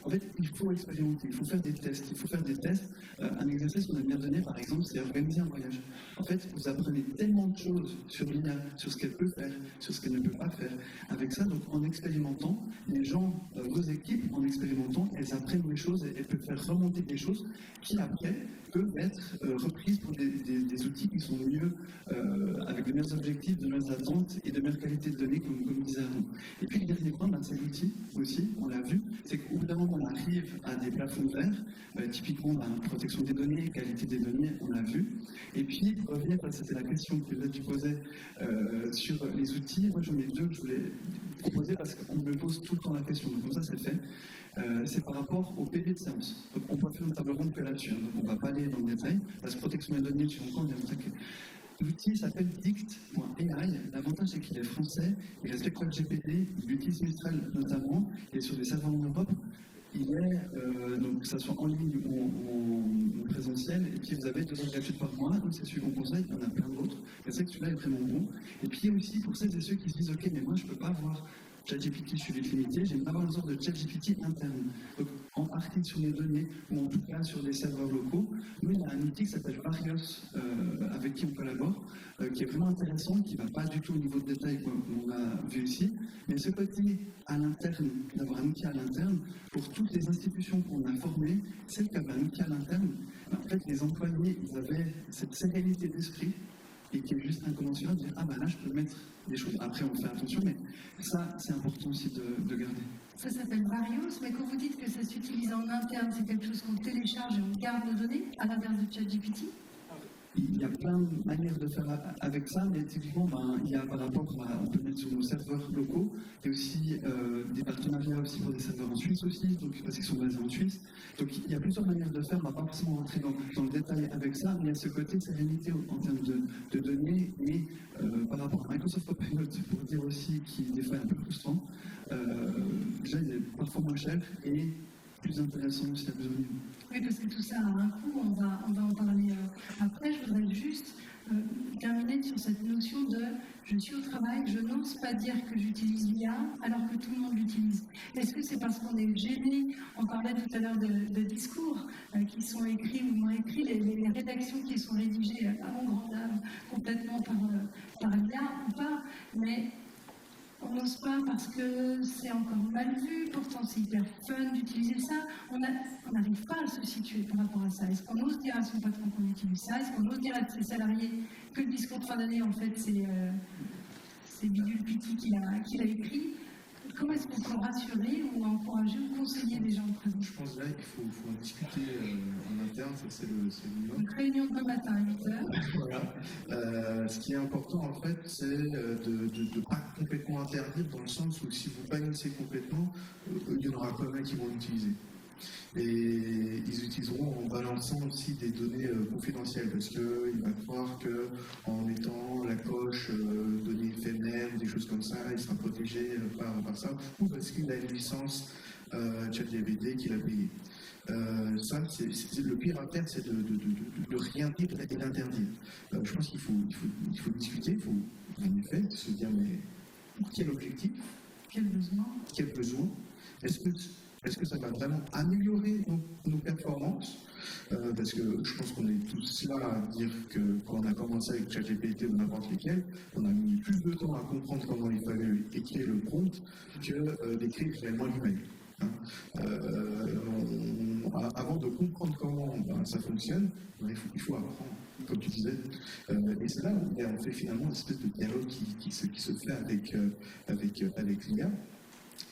En fait, il faut expérimenter, il faut faire des tests. Il faut faire des tests. Un exercice qu'on a bien donné, par exemple, c'est organiser un voyage. En fait, vous apprenez tellement de choses sur l'IA, sur ce qu'elle peut faire, sur ce qu'elle ne peut pas faire. Avec ça, donc, en expérimentant, les gens, vos équipes, en expérimentant, elles apprennent des choses et elles peuvent faire remonter des choses qui, après, peuvent être reprises pour des outils qui sont mieux, avec de meilleurs objectifs, de meilleures attentes et de meilleure qualité de données, comme disait Arnaud. Et puis, le dernier point, c'est l'outil aussi, on l'a vu, c'est qu'au bout d'un moment, on arrive à des plafonds verts, typiquement la protection des données, qualité des données, on l'a vu. Et puis, pour revenir, c'était la question que tu posais sur les outils, moi j'en ai deux que je voulais proposer parce qu'on me pose tout le temps la question, donc comme ça c'est fait. C'est par rapport au PV de séance. Donc on peut faire une table ronde que là-dessus, donc on ne va pas aller dans le détail, parce que protection des données, je suis encore bien attaqué. L'outil s'appelle Dict.ai. L'avantage, c'est qu'il est français, il respecte le GPD, il utilise Mistral notamment, et sur des serveurs en Europe, il est, donc que ça soit en ligne ou en présentiel, et puis vous avez 2 heures gratuites par mois, donc c'est celui qu'on conseille, il y en a plein d'autres, et c'est que celui-là est vraiment bon. Et puis aussi, pour celles et ceux qui se disent, ok, mais moi je ne peux pas avoir ChatGPT, je suis limité, j'aime avoir une sorte de ChatGPT interne. Donc, en partie sur les données, ou en tout cas sur des serveurs locaux, nous, il y a un outil qui s'appelle Varios, avec qui on collabore, qui est vraiment intéressant, qui ne va pas du tout au niveau de détail qu'on a vu ici, mais ce côté à l'interne, d'avoir un outil à l'interne, pour toutes les institutions qu'on a formées, celles qui avaient un outil à l'interne, en fait, les employés, ils avaient cette sérénité d'esprit, et qui est juste incommensurable, de dire « Ah ben là, je peux mettre des choses. » Après, on fait attention, mais ça, c'est important aussi de garder.
Ça s'appelle Varios, mais quand vous dites que ça s'utilise en interne, c'est quelque chose qu'on télécharge et on garde nos données, à l'inverse de ChatGPT?
Il y a plein de manières de faire avec ça, mais typiquement, il y a par rapport à, on peut mettre sur nos serveurs locaux, il y a aussi des partenariats aussi pour des serveurs en Suisse aussi, donc, parce qu'ils sont basés en Suisse. Donc il y a plusieurs manières de faire, on ne va pas forcément rentrer dans le détail avec ça, mais il y a ce côté de sérénité en termes de données, et par rapport à Microsoft Copilot, pour dire aussi qu'il des fois est un peu frustrant, déjà il est parfois moins cher et plus intéressant aussi à besoin.
Oui, parce que tout ça a un coût, on va en parler après. Je voudrais juste terminer sur cette notion de « je suis au travail, je n'ose pas dire que j'utilise l'IA alors que tout le monde l'utilise ». Est-ce que c'est parce qu'on est gêné? On parlait tout à l'heure de discours qui sont écrits ou non écrits, les rédactions qui sont rédigées à mon grand âme complètement par l'IA ou pas, mais on n'ose pas parce que c'est encore mal vu, pourtant c'est hyper fun d'utiliser ça. On n'arrive pas à se situer par rapport à ça. Est-ce qu'on ose dire à son patron qu'on utilise ça? Est-ce qu'on ose dire à ses salariés que le discours de fin d'année, en fait, c'est Bidule Piti qui l'a écrit? Comment est-ce qu'on peut rassurer ou encourager ou conseiller les gens présents?
Je pense là qu'il faut en discuter en interne, ça c'est le minimum.
Donc réunion demain matin à 8h.
Voilà. Ce qui est important en fait, c'est de ne pas complètement interdire, dans le sens où si vous bannissez complètement, il y en aura quand même qui vont l'utiliser. Et ils utiliseront en balançant aussi des données confidentielles, parce qu'il va croire qu'en mettant la coche données éphémères, des choses comme ça, il sera protégé par ça, ou parce qu'il a une licence ChatGPT qu'il a payée. Ça, le pire à faire, c'est de rien dire et d'interdire. Je pense qu'il faut discuter, il faut en effet se dire mais quel objectif,
quel besoin,
est-ce que ça va vraiment améliorer nos performances? Parce que je pense qu'on est tous là à dire que quand on a commencé avec ChatGPT ou n'importe lequel, on a mis plus de temps à comprendre comment il fallait écrire le prompt que d'écrire réellement l'email. Avant de comprendre comment ça fonctionne, il faut apprendre, comme tu disais. Et c'est là où on fait finalement une espèce de dialogue qui se fait avec l'IA.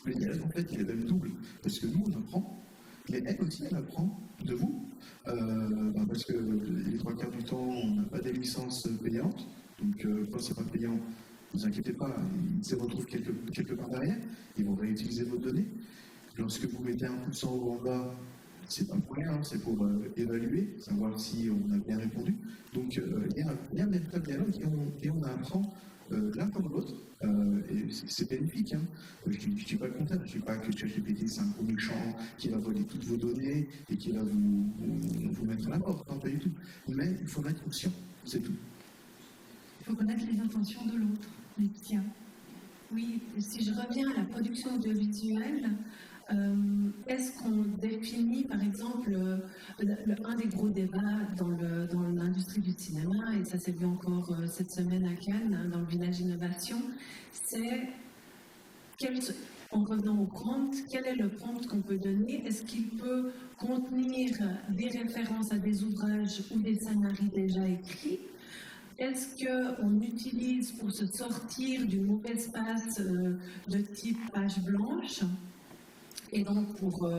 Le dialogue, en fait, il est même double, parce que nous, on apprend, mais elle aussi, elle apprend de vous, parce que les 3/4 du temps, on n'a pas des licences payantes, donc quand c'est pas payant, ne vous inquiétez pas, ils se retrouvent quelque part derrière, ils vont réutiliser vos données. Lorsque vous mettez un coup de sang au en bas, c'est pas pour rien, c'est pour évaluer, savoir si on a bien répondu. Donc il y a un véritable dialogue et on apprend l'un comme l'autre. Et c'est bénéfique. Hein. Je ne dis pas le contraire, je ne dis pas que ChatGPT c'est un gros méchant qui va voler toutes vos données et qui va vous mettre à la porte, non, pas du tout. Mais il faut être conscient, c'est tout.
Il faut connaître les intentions de l'autre, les tiens.
Oui, si je reviens à la production audiovisuelle, est-ce qu'on définit, par exemple, un des gros débats dans l'industrie du cinéma, et ça s'est vu encore cette semaine à Cannes, dans le village innovation, c'est, en revenant au prompt, quel est le prompt qu'on peut donner? Est-ce qu'il peut contenir des références à des ouvrages ou des scénarios déjà écrits? Est-ce qu'on utilise pour se sortir du mauvais espace de type page blanche et donc pour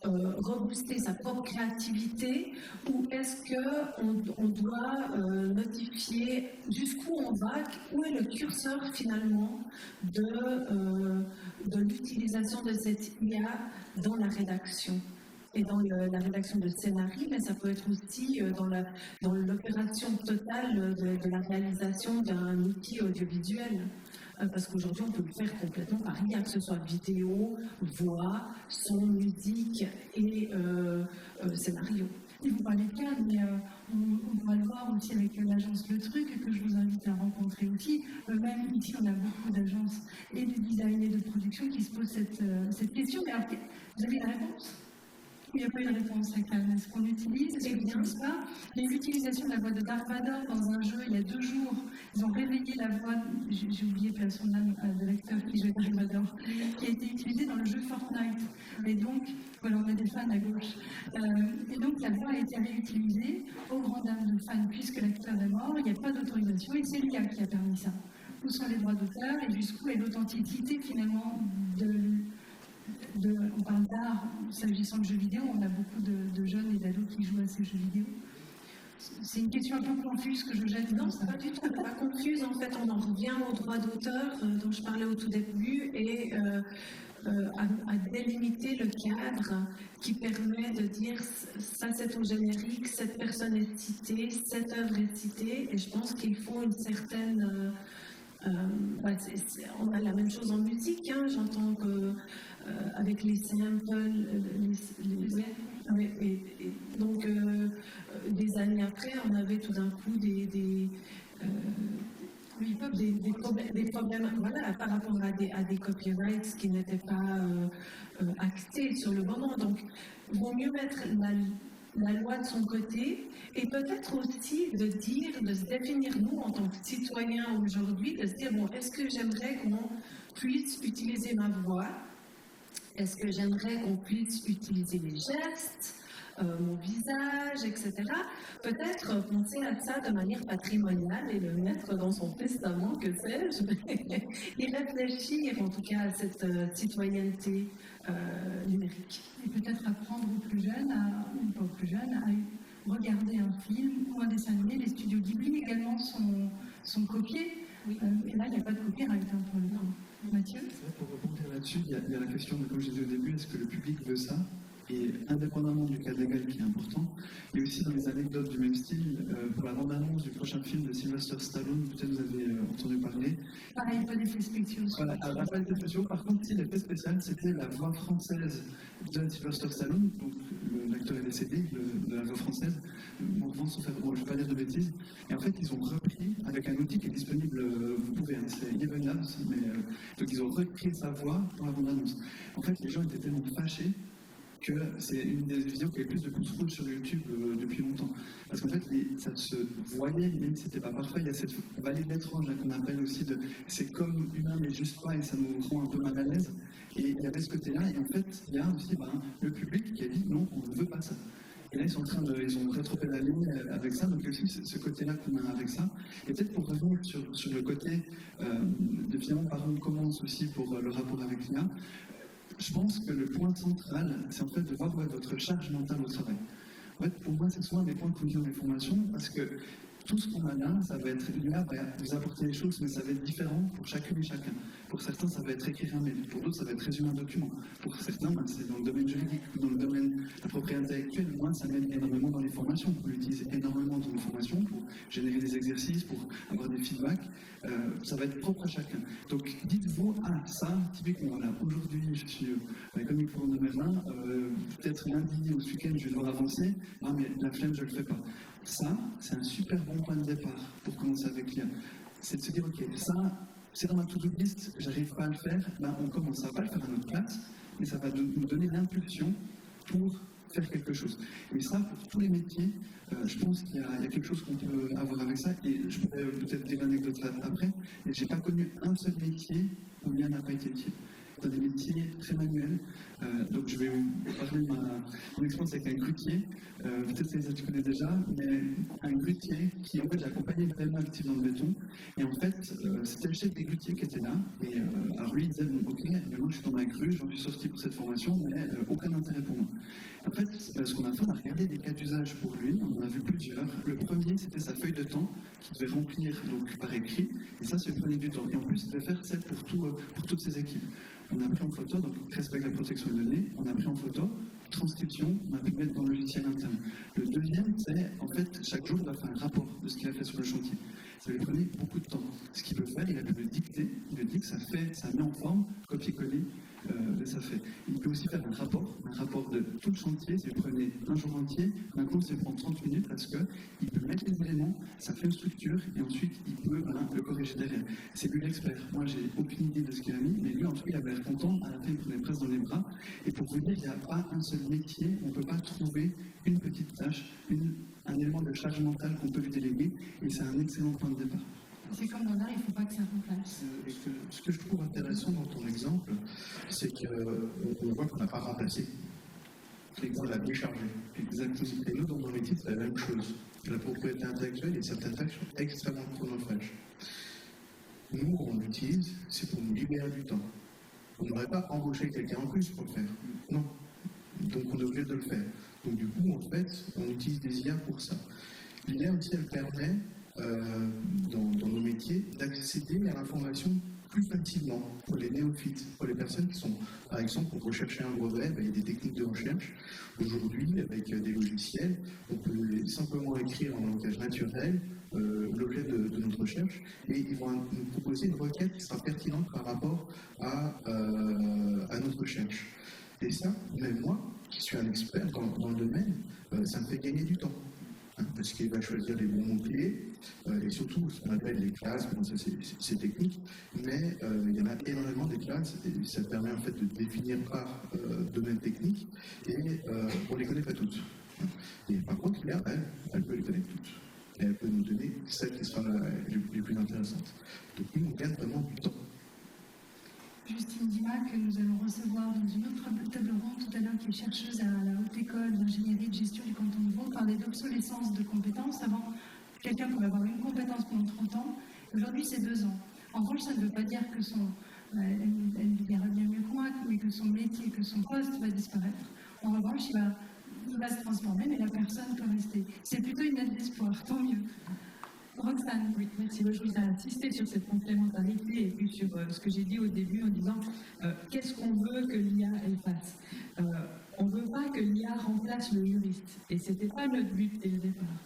rebooster sa propre créativité, ou est-ce qu'on doit notifier jusqu'où on va, où est le curseur finalement de l'utilisation de cette IA dans la rédaction? Et dans la rédaction de scénarii, mais ça peut être aussi dans l'opération totale de la réalisation d'un outil audiovisuel. Parce qu'aujourd'hui, on peut le faire complètement par IA, que ce soit vidéo, voix, son, musique et scénario.
Et vous parlez de cadre, mais on pourra le voir aussi avec l'agence Le Truc, que je vous invite à rencontrer aussi. Même ici, on a beaucoup d'agences et de design et de production qui se posent cette question. Mais alors, vous avez la réponse? Il n'y a pas eu de réponse à Cannes. Est-ce qu'on utilise? Est-ce qu'on n'utilise pas? Il y a eu l'utilisation de la voix de Darth Vader dans un jeu il y a 2 jours. Ils ont réveillé la voix, j'ai oublié son nom de l'acteur qui joue Darth Vader, qui a été utilisée dans le jeu Fortnite. Et donc, voilà, on a des fans à gauche. Et donc, la voix a été réutilisée aux grandes dames de fans, puisque l'acteur est mort, il n'y a pas d'autorisation, et c'est l'IA qui a permis ça. Où sont les droits d'auteur et jusqu'où est l'authenticité finalement on parle d'art, s'agissant de jeux vidéo, on a beaucoup de jeunes et d'ados qui jouent à ces jeux vidéo. C'est une question un peu confuse que je jette.
Non, c'est pas du tout pas confuse. En fait, on en revient aux droits d'auteur dont je parlais au tout début et à délimiter le cadre qui permet de dire ça c'est au générique, cette personne est citée, cette œuvre est citée, et je pense qu'il faut une certaine... on a la même chose en musique, hein, j'entends que avec les samples, donc des années après, on avait tout d'un coup des problèmes voilà, par rapport à des copyrights qui n'étaient pas actés sur le moment. Donc, il vaut mieux mettre la loi de son côté et peut-être aussi de se définir nous en tant que citoyens aujourd'hui, de se dire, bon, est-ce que j'aimerais qu'on puisse utiliser ma voix? Est-ce que j'aimerais qu'on puisse utiliser les gestes? mon visage, etc. Peut-être penser à ça de manière patrimoniale et le mettre dans son testament, que sais-je, et réfléchir en tout cas à cette citoyenneté numérique.
Et peut-être apprendre aux plus jeunes, ou pas aux plus jeunes, à regarder un film ou un dessin animé. Les studios Ghibli également sont copiés.
Oui.
Et là, il n'y a pas de copyright pour le coup. Mathieu?
Pour rebondir là-dessus, il y a la question de, comme je disais au début, est-ce que le public veut ça? Et indépendamment du cadre légal qui est important, et aussi dans les anecdotes du même style, pour la bande-annonce du prochain film de Sylvester Stallone, peut-être vous avez entendu parler.
Pareil, pas d'effets spéciaux.
Voilà, alors, pas d'effets spéciaux. Par contre, si l'effet spécial, c'était la voix française de Sylvester Stallone, donc l'acteur est décédé de la voix française. Bon, je ne vais pas dire de bêtises. Et en fait, ils ont repris, avec un outil qui est disponible, vous pouvez, hein, c'est Even Labs, mais donc ils ont repris sa voix pour la bande-annonce. En fait, les gens étaient tellement fâchés que c'est une des vidéos qui a le plus de pouces rouges sur YouTube depuis longtemps. Parce qu'en fait, ça se voyait, même si c'était pas parfait, il y a cette vallée d'étrange qu'on appelle aussi de c'est comme humain mais juste pas, et ça nous rend un peu mal à l'aise. Et il y avait ce côté-là, et en fait, il y a aussi le public qui a dit non, on ne veut pas ça. Et là, ils sont en train ils ont rétro-pédalé avec ça, donc aussi ce côté-là qu'on a avec ça. Et peut-être pour revenir sur le côté de finalement par où on commence aussi pour le rapport avec l'IA, je pense que le point central, c'est en fait de voir votre charge mentale au travail. En fait, pour moi, c'est souvent des points de conduire des formations, parce que tout ce qu'on a là, ça va être l'IA va vous apporter des choses, mais ça va être différent pour chacune et chacun. Pour certains, ça va être écrire un mail. Pour d'autres, ça va être résumer un document. Pour certains, c'est dans le domaine juridique ou dans le domaine de la propriété intellectuelle. Moi, ça m'aide énormément dans les formations. On l'utilise énormément dans les formations pour générer des exercices, pour avoir des feedbacks. Ça va être propre à chacun. Donc, dites-vous, ça, typiquement, voilà, aujourd'hui, je suis comme il faut de Merlin, peut-être lundi ou ce week-end, je vais devoir avancer. Non, mais la flemme, je ne le fais pas. Ça, c'est un super bon point de départ pour commencer avec l'IA. C'est de se dire, ok, ça, c'est dans ma to-do list, j'arrive pas à le faire, ben on commence à pas le faire à notre place, mais ça va nous donner l'impulsion pour faire quelque chose. Et ça, pour tous les métiers, je pense qu'il y a quelque chose qu'on peut avoir avec ça, et je pourrais peut-être dire l'anecdote après, mais j'ai pas connu un seul métier où l'IA n'a pas été utile. Dans des métiers très manuels. Donc je vais vous parler de mon expérience avec un grutier. Peut-être que ça tu connais déjà, mais un grutier qui en fait j'accompagnais vraiment actif dans le béton. Et en fait, c'était le chef des grutiers qui était là. Et alors lui il disait bon, ok, mais moi je suis dans ma grue, j'en suis sorti pour cette formation, mais aucun intérêt pour moi. En fait, ce qu'on a fait, on a regardé des cas d'usage pour lui, on en a vu plusieurs. Le premier, c'était sa feuille de temps qu'il devait remplir donc, par écrit, et ça, ça lui prenait du temps. Et en plus, il devait faire celle pour toutes ses équipes. On a pris en photo, donc respect la protection des données, on a pris en photo, transcription, on a pu mettre dans le logiciel interne. Le deuxième, c'est en fait, chaque jour, il doit faire un rapport de ce qu'il a fait sur le chantier. Ça lui prenait beaucoup de temps. Ce qu'il peut faire, il a pu le dicter, il le dit que ça met en forme, copier-coller, et ça fait. Il peut aussi faire un rapport de tout le chantier, ça lui prenait un jour entier, maintenant ça lui prend 30 minutes parce qu'il peut mettre les éléments, ça fait une structure, et ensuite il peut le corriger derrière. C'est lui l'expert. Moi, j'ai aucune idée de ce qu'il a mis, mais lui, en tout cas, il avait l'air content, à la fin, il prenait presque dans les bras. Et pour vous dire, il n'y a pas un seul métier, on ne peut pas trouver une petite tâche, un élément de charge mentale qu'on peut lui déléguer, et c'est un excellent point de départ.
C'est comme dans l'art, il ne faut pas que ça remplace.
Ce que je trouve intéressant dans ton exemple, c'est qu'on voit qu'on n'a pas remplacé. On l'a déchargé. Exactement. Et nous, dans nos métiers, c'est la même chose. La propriété intellectuelle et certaines tâches sont extrêmement chronophages. Nous, on l'utilise, c'est pour nous libérer du temps. On n'aurait pas embauché quelqu'un en plus pour le faire. Non. Donc, on est obligé de le faire. Donc, du coup, en fait, on utilise des IA pour ça. L'IA aussi, elle permet dans nos métiers, d'accéder à l'information plus facilement pour les néophytes, pour les personnes qui sont, par exemple, pour rechercher un brevet, il y a des techniques de recherche. Aujourd'hui, avec des logiciels, on peut simplement écrire en langage naturel l'objet de notre recherche et ils vont nous proposer une requête qui sera pertinente par rapport à notre recherche. Et ça, même moi, qui suis un expert dans le domaine, ça me fait gagner du temps. Parce qu'il va choisir les bons mots-clés, et surtout ce qu'on appelle les classes, bon, ça c'est technique, mais il y en a énormément des classes, et ça permet en fait de définir par domaine technique, et on ne les connaît pas toutes. Et par contre, là, elle peut les connaître toutes, et elle peut nous donner celles qui seront les plus intéressantes. Donc nous, on gagne vraiment du temps.
Justine Dima, Emma, que nous allons recevoir dans une autre table ronde tout à l'heure, qui est chercheuse à la Haute École d'ingénierie de gestion du canton de Vaud, parlait d'obsolescence de compétences. Avant, quelqu'un pouvait avoir une compétence pendant 30 ans. Aujourd'hui, c'est 2 ans. En revanche, ça ne veut pas dire que elle verra bien mieux que moi, mais que son métier, que son poste va disparaître. En revanche, il va se transformer, mais la personne peut rester. C'est plutôt une note d'espoir, tant mieux. Roxane.
Oui, merci. Moi, je voudrais insister sur cette complémentarité et puis sur ce que j'ai dit au début en disant qu'est-ce qu'on veut que l'IA elle fasse. On ne veut pas que l'IA remplace le juriste, et ce n'était pas notre but dès le départ.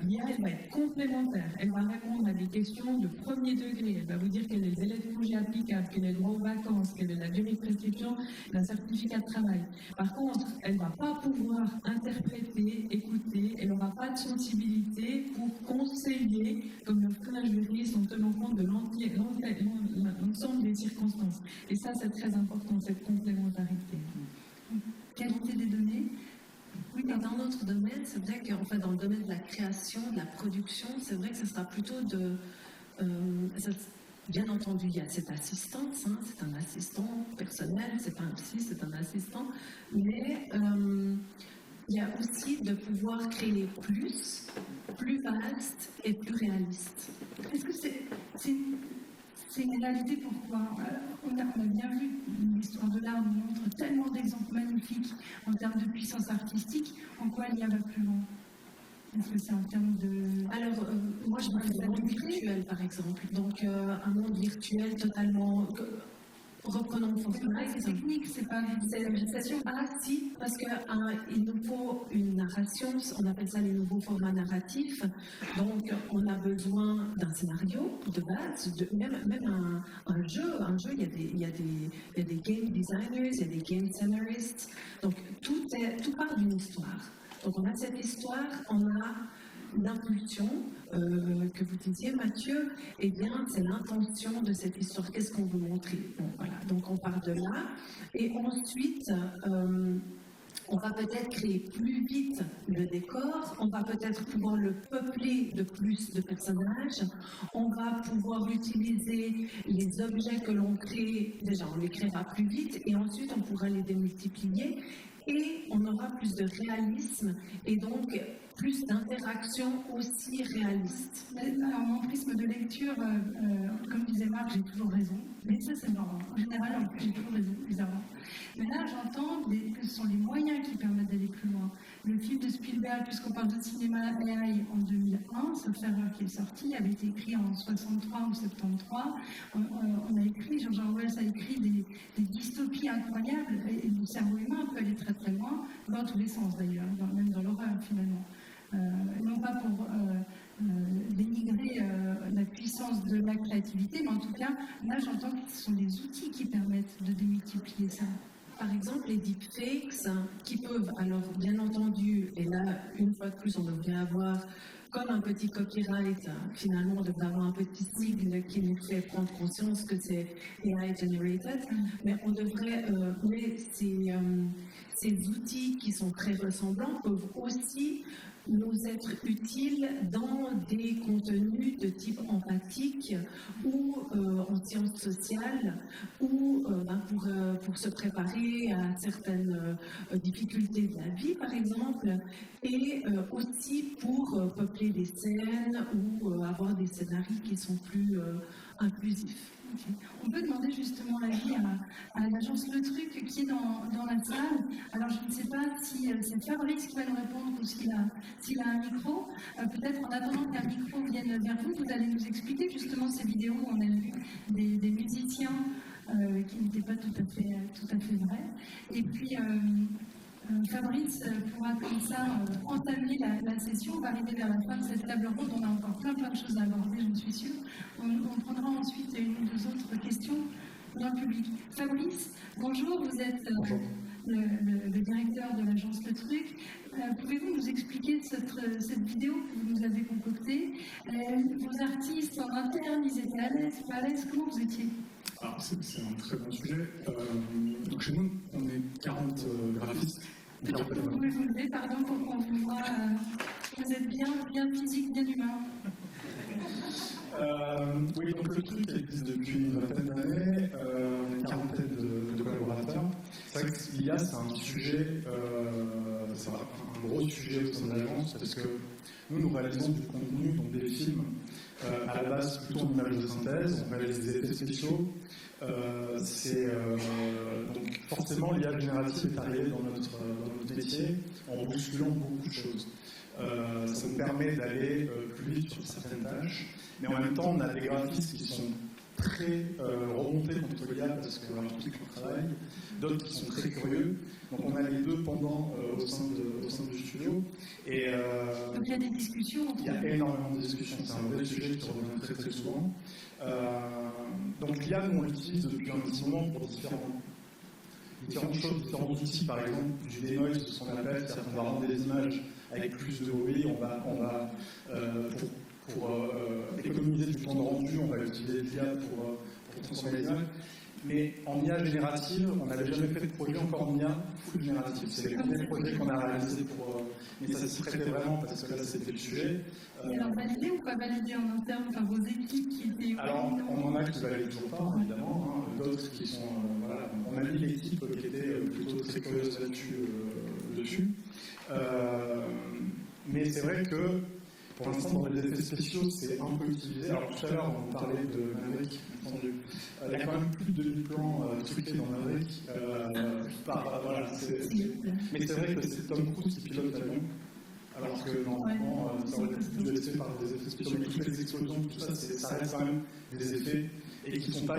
L'IA, elle va être complémentaire, elle va répondre à des questions de premier degré, elle va vous dire quel est le délai de congé applicable, quel est le droit aux vacances, quelle est la durée de prescription d'un certificat de travail. Par contre, elle ne va pas pouvoir interpréter, écouter, elle n'aura pas de sensibilité pour conseiller, comme le ferait un juriste, en tenant compte de l'ensemble des circonstances. Et ça, c'est très important, cette complémentarité.
Qualité des données.
Oui, mais dans notre domaine, c'est vrai qu'en fait, dans le domaine de la création, de la production, c'est vrai que ce sera plutôt de... bien entendu, il y a cette assistance, hein, c'est un assistant personnel, c'est pas un psy, c'est un assistant, mais il y a aussi de pouvoir créer plus vaste et plus réaliste.
Est-ce que c'est une réalité? Pourquoi on a bien vu, l'histoire de l'art nous montre tellement d'exemples magnifiques en termes de puissance artistique. En quoi l'IA va plus loin? Est-ce que c'est en termes de...
Alors, moi, je parle d'un monde virtuel, par exemple. Donc, un monde virtuel totalement... Reprenons Fortnite.
C'est technique, c'est pas une
méditation. Ah si, parce qu'il nous faut une narration, on appelle ça les nouveaux formats narratifs. Donc on a besoin d'un scénario de base, même un jeu, il y a des game designers, il y a des game scenarists. Donc tout part d'une histoire. Donc on a cette histoire, on a l'impulsion que vous disiez, Mathieu, eh bien, c'est l'intention de cette histoire. Qu'est-ce qu'on veut montrer? Bon, voilà. Donc, on part de là. Et ensuite, on va peut-être créer plus vite le décor. On va peut-être pouvoir le peupler de plus de personnages. On va pouvoir utiliser les objets que l'on crée. Déjà, on les créera plus vite. Et ensuite, on pourra les démultiplier. Et on aura plus de réalisme. Et donc, plus d'interaction aussi réaliste.
Alors, mon prisme de lecture, comme disait Marc, j'ai toujours raison. Mais ça, c'est normal. En général, en plus, j'ai toujours raison, bizarrement. Mais là, j'entends que ce sont les moyens qui permettent d'aller plus loin. Le film de Spielberg, puisqu'on parle de cinéma AI en 2001, sauf erreur qui est sorti, avait été écrit en 63 ou 73. On a écrit, George Orwell a écrit des dystopies incroyables, et le cerveau humain peut aller très très loin, dans tous les sens d'ailleurs, même dans l'horreur finalement. Non pas pour dénigrer la puissance de la créativité, mais en tout cas, là j'entends que ce sont des outils qui permettent de démultiplier ça.
Par exemple, les deepfakes qui peuvent, alors bien entendu, et là, une fois de plus, on devrait avoir comme un petit copyright, finalement, on devrait avoir un petit sigle qui nous fait prendre conscience que c'est AI generated, mais on devrait, mais ces outils qui sont très ressemblants peuvent aussi nous être utiles dans des contenus de type empathique ou en sciences sociales ou pour se préparer à certaines difficultés de la vie, par exemple, et aussi pour peupler des scènes ou avoir des scénarios qui sont plus inclusifs.
Okay. On peut demander justement l'avis à l'agence Le Truc qui est dans la salle. Alors je ne sais pas si c'est Fabrice qui va nous répondre ou s'il a un micro. Peut-être en attendant qu'un micro vienne vers vous, vous allez nous expliquer justement ces vidéos où on a vu des musiciens qui n'étaient pas tout à fait vrais. Et puis Fabrice pourra comme ça entamer la session. On va arriver vers la fin de cette table ronde. On a encore plein de choses à aborder, j'en suis sûre. On prendra ensuite une ou deux autres questions dans le public. Fabrice, bonjour, vous êtes le directeur de l'agence Le Truc. Pouvez-vous nous expliquer cette vidéo que vous nous avez concoctée? Vos artistes en interne, ils étaient à l'aise, pas à l'aise? Comment vous étiez?
Alors, c'est un très bon sujet. Donc chez nous, on est 40 graphistes.
Vous pouvez vous lever, pardon, pour qu'on vous voit. Vous êtes bien physique, bien humain.
Oui, donc le truc existe depuis une vingtaine d'années. Une quarantaine l'IA, c'est un sujet, c'est un gros sujet au sein de l'agence, parce que nous réalisons du contenu, donc des films, à la base plutôt en images de synthèse, on réalise des effets spéciaux. Donc forcément, l'IA générative est arrivée dans notre métier en bousculant beaucoup de choses. Ça nous permet d'aller plus vite sur certaines tâches, mais en même temps, on a des graphistes qui sont très remontés contre l'IA parce que leur article on travaille, d'autres qui sont très curieux. Donc on a les deux pendant au sein du studio. Et,
donc il y a des discussions.
Il y a énormément de discussions, c'est un vrai sujet qui revient très très souvent. Donc l'IA, nous on l'utilise depuis un petit moment pour différentes choses, différents outils, par exemple du denoise, ce qu'on appelle, c'est-à-dire qu'on va rendre des images avec plus de bruit, on va pour économiser du temps de rendu, on va utiliser l'IA pour transformer les images. Mais en IA générative, on n'avait jamais fait de projet encore en IA full générative. C'est les premiers projets qu'on a réalisés mais ça s'y prêtait vraiment parce que là c'était le sujet.
Et alors validé ou pas validé en interne par vos équipes qui étaient...
Alors on en a qui valident toujours pas, évidemment, d'autres qui sont... voilà, on a mis l'équipe qui était plutôt très curieuse dessus. Mais c'est vrai que pour l'instant, dans les effets spéciaux, c'est un peu utilisé. Alors tout à l'heure, on parlait de Maverick, entendu. Il y a quand même plus de 2000 plans truqués dans Maverick. Voilà, mais c'est vrai que c'est Tom Cruise qui pilote l'avion, alors que normalement, ça aurait pu être fait par des effets spéciaux. Mais toutes les explosions, tout ça, ça reste quand même des effets et qui ne sont pas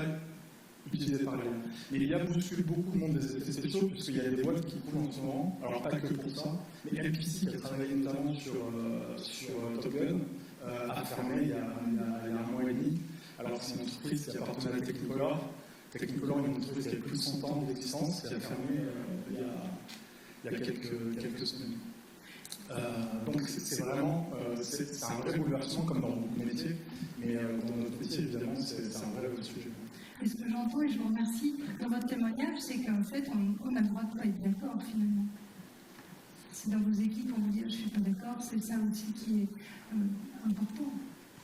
utilisés par l'IA. Mais l'IA bouscule beaucoup le monde des effets spéciaux, puisqu'il y a des boîtes qui coulent en ce moment, alors pas que pour ça, mais MPC qui a travaillé notamment sur Top Gun a fermé il y a un mois et demi, alors que c'est une entreprise qui appartenait à Technicolor. Technicolor est une entreprise qui a plus de 100 ans d'existence, qui a fermé il y a quelques semaines. Donc c'est vraiment c'est un vrai bouleversement comme dans beaucoup de métiers, mais dans notre métier évidemment c'est un vrai sujet.
Et ce que j'entends, et je vous remercie dans votre témoignage, c'est qu'en fait, on a le droit de ne pas être d'accord, finalement. Si dans vos équipes, on vous dit « je ne suis pas d'accord », c'est ça aussi qui est important.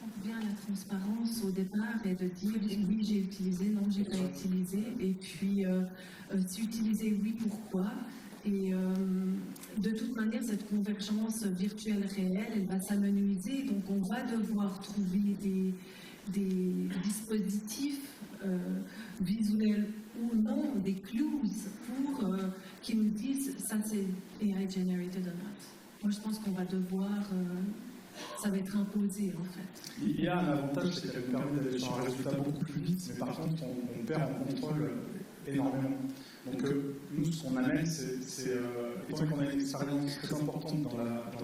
On revient à la transparence au départ et de dire « oui, j'ai utilisé, non, j'ai pas utilisé », et puis si utilisé, oui, pourquoi. Et de toute manière, cette convergence virtuelle réelle, elle va s'amenuiser, donc on va devoir trouver des dispositifs visuels ou non, des clues pour qui nous disent ça c'est AI generated or not. Moi je pense qu'on va devoir, ça va être imposé en fait.
Il y a un avantage, c'est qu'elle nous permet d'aller sur un résultat beaucoup plus vite, mais par contre on perd en contrôle énormément. Donc nous ce qu'on amène, c'est étant qu'on a une expérience très importante dans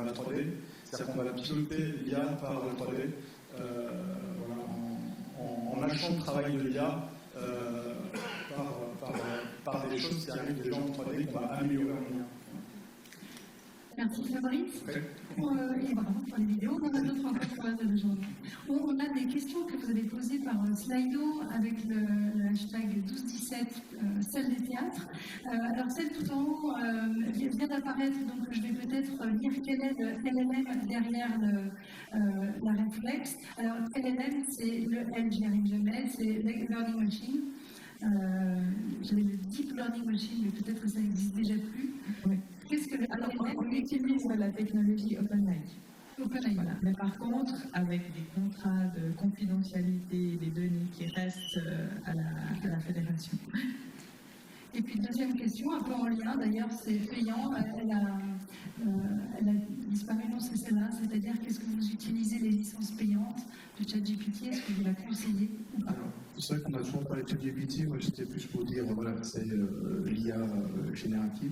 la 3D, c'est-à-dire qu'on va piloter l'IA par le 3D. En lâchant le travail de l'IA par des choses qui arrivent déjà en 3D qu'on va améliorer en IA.
Merci Fabrice. Et bravo pour les vidéos. On a d'autres encore de gens. On a des questions que vous avez posées par Slido avec le hashtag 1217, celle des théâtres. Alors celle tout en haut vient d'apparaître, donc je vais peut-être lire quel est le LLM derrière la réflexe. Alors LLM, c'est le L, j'y arrive jamais, c'est Learning Machine. J'avais le Deep Learning Machine, mais peut-être que ça n'existe déjà plus.
Oui.
Qu'est-ce que
alors, on utilise la technologie OpenAI. Voilà. Mais par contre, avec des contrats de confidentialité des données qui restent à la fédération.
Et puis deuxième question, un peu en lien, d'ailleurs c'est payant, elle a disparu, non c'est celle-là, c'est-à-dire qu'est-ce que vous utilisez les licences payantes de ChatGPT, est-ce que vous la conseillez ou pas?
C'est vrai qu'on a toujours parlé de ChatGPT, moi c'était plus pour dire, voilà, c'est l'IA générative.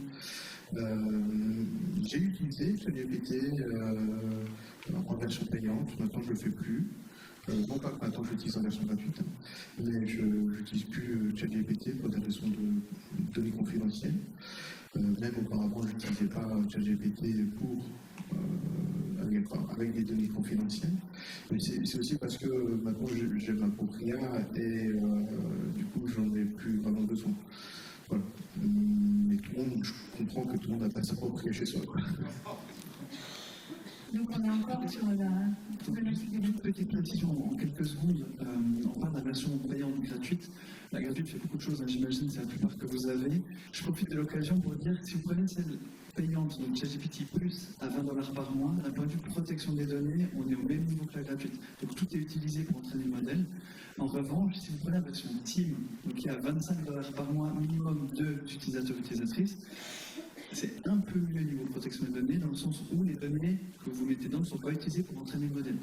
J'ai utilisé ChatGPT en version payante, maintenant je ne le fais plus. Non pas que maintenant je l'utilise en version gratuite, mais je n'utilise plus ChatGPT pour des raisons de données confidentielles. Même auparavant, je n'utilisais pas ChatGPT avec des données confidentielles. Mais c'est aussi parce que maintenant j'ai ma propre IA et du coup j'en ai plus vraiment besoin. Voilà. Mais tout le monde, je comprends que tout le monde n'a pas sa propre IA chez soi.
Donc on est encore sur la problématique de
petite précision en quelques secondes. On parle version payante ou gratuite. La gratuite fait beaucoup de choses, hein, j'imagine, c'est la plupart que vous avez. Je profite de l'occasion pour dire que si vous prenez celle payante, donc ChatGPT Plus, à $20 par mois, d'un point de vue protection des données, on est au même niveau que la gratuite. Donc tout est utilisé pour entraîner le modèle. En revanche, si vous prenez la version Team, donc qui est à $25 par mois, minimum 2 utilisateurs utilisatrices, c'est un peu mieux au niveau de protection des données, dans le sens où les données que vous mettez dedans ne sont pas utilisées pour entraîner le modèle.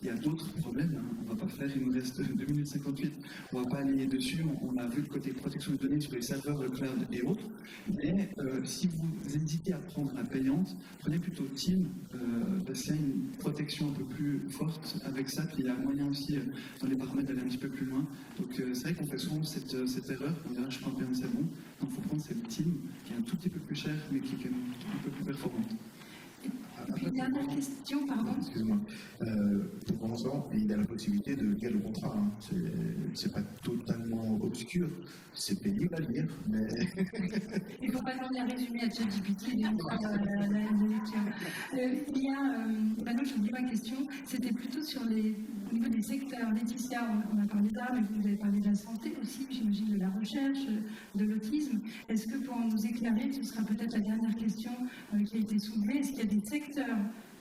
Il y a d'autres problèmes, hein. On ne va pas faire, il nous reste 2 minutes 58, on ne va pas aller dessus, on a vu le côté protection des données sur les serveurs, le cloud et autres, mais si vous hésitez à prendre la payante, prenez plutôt Team, parce qu'il y a une protection un peu plus forte avec ça, puis il y a moyen aussi dans les paramètres d'aller un petit peu plus loin. Donc c'est vrai qu'on fait souvent cette erreur, on dirait je prends bien c'est bon, donc il faut prendre cette Team qui est un tout petit peu plus cher, mais qui est quand même un peu plus performante.
Une dernière question, pardon.
Excuse-moi. Pour l'instant, il a la possibilité de lire le contrat. Hein. C'est pas totalement obscur, c'est pénible à lire, mais.
Il ne faut pas demander un résumé à ChatGPT la lecture. Il y a, maintenant j'oublie ma question, c'était plutôt sur au niveau des secteurs. Laetitia, on a parlé d'art, mais vous avez parlé de la santé aussi, j'imagine de la recherche, de l'autisme. Est-ce que pour nous éclairer, ce sera peut-être la dernière question qui a été soulevée, est-ce qu'il y a des secteurs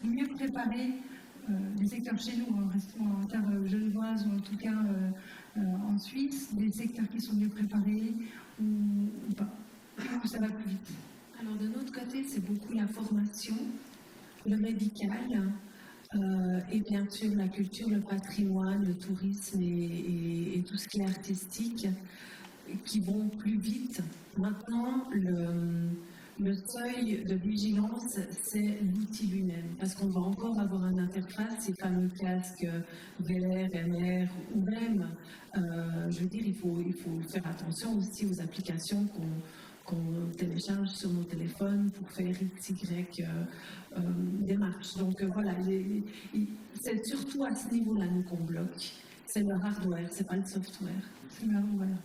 mieux préparés, des secteurs chez nous, en restant en terre genevoise ou en tout cas en Suisse, des secteurs qui sont mieux préparés ou pas, ou ça va plus vite?
Alors de notre côté, c'est beaucoup la formation, le médical et bien sûr la culture, le patrimoine, le tourisme et tout ce qui est artistique qui vont plus vite. Maintenant, le seuil de vigilance, c'est l'outil lui-même, parce qu'on va encore avoir une interface, ces fameux casques VR, MR, ou même, je veux dire, il faut faire attention aussi aux applications qu'on télécharge sur nos téléphones pour faire XY démarches. Donc voilà, c'est surtout à ce niveau-là nous qu'on bloque. C'est le hardware, c'est pas le software.
C'est le hardware.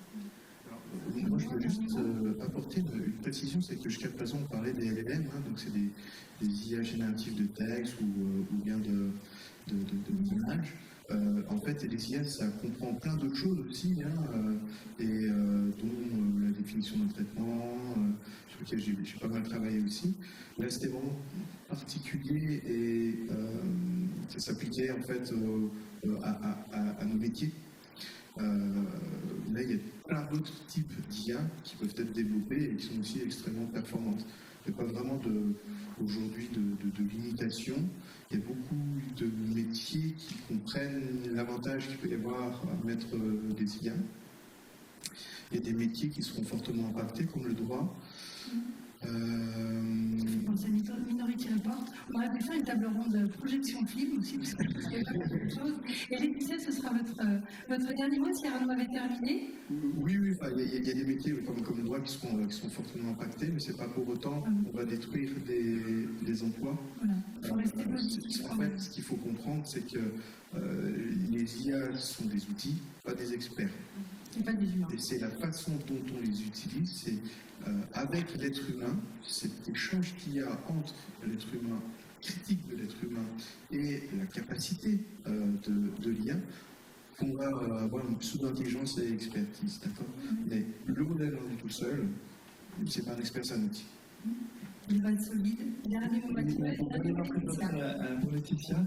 Moi, je veux juste apporter une précision, c'est que jusqu'à présent, on parlait des LLM, hein, donc c'est des IA génératives de texte ou bien d'images. En fait, les IA, ça comprend plein d'autres choses aussi, hein, dont la définition d'un traitement, sur lequel j'ai pas mal travaillé aussi. Là, c'était vraiment particulier et ça s'appliquait en fait à nos métiers. Là, il y a plein d'autres types d'IA qui peuvent être développés et qui sont aussi extrêmement performantes. Il n'y a pas vraiment aujourd'hui de limitation. Il y a beaucoup de métiers qui comprennent l'avantage qu'il peut y avoir à mettre des IA. Il y a des métiers qui seront fortement impactés, comme le droit.
C'est Minority Report. On aurait pu faire une table ronde de projection film aussi, parce qu'il y a pas beaucoup de choses. Et Laetitia, ce sera votre dernier mot si Arnaud avait terminé.
Oui, il y a des métiers comme le droit qui sont fortement impactés, mais ce n'est pas pour autant qu'on va détruire des emplois.
Voilà, il faut rester positif.
En fait, ce qu'il faut comprendre, c'est que les IA sont des outils, pas des experts.
Et pas des humains.
Et c'est la façon dont on les utilise, c'est avec l'être humain, cet échange qu'il y a entre l'être humain, critique de l'être humain et la capacité de l'IA, qu'on va avoir une sous-intelligence et expertise, d'accord? Mais le modèle en est tout seul, c'est pas un expert, c'est un outil.
Il va être solide. Dernier mot, Mathieu.
Pour Laetitia,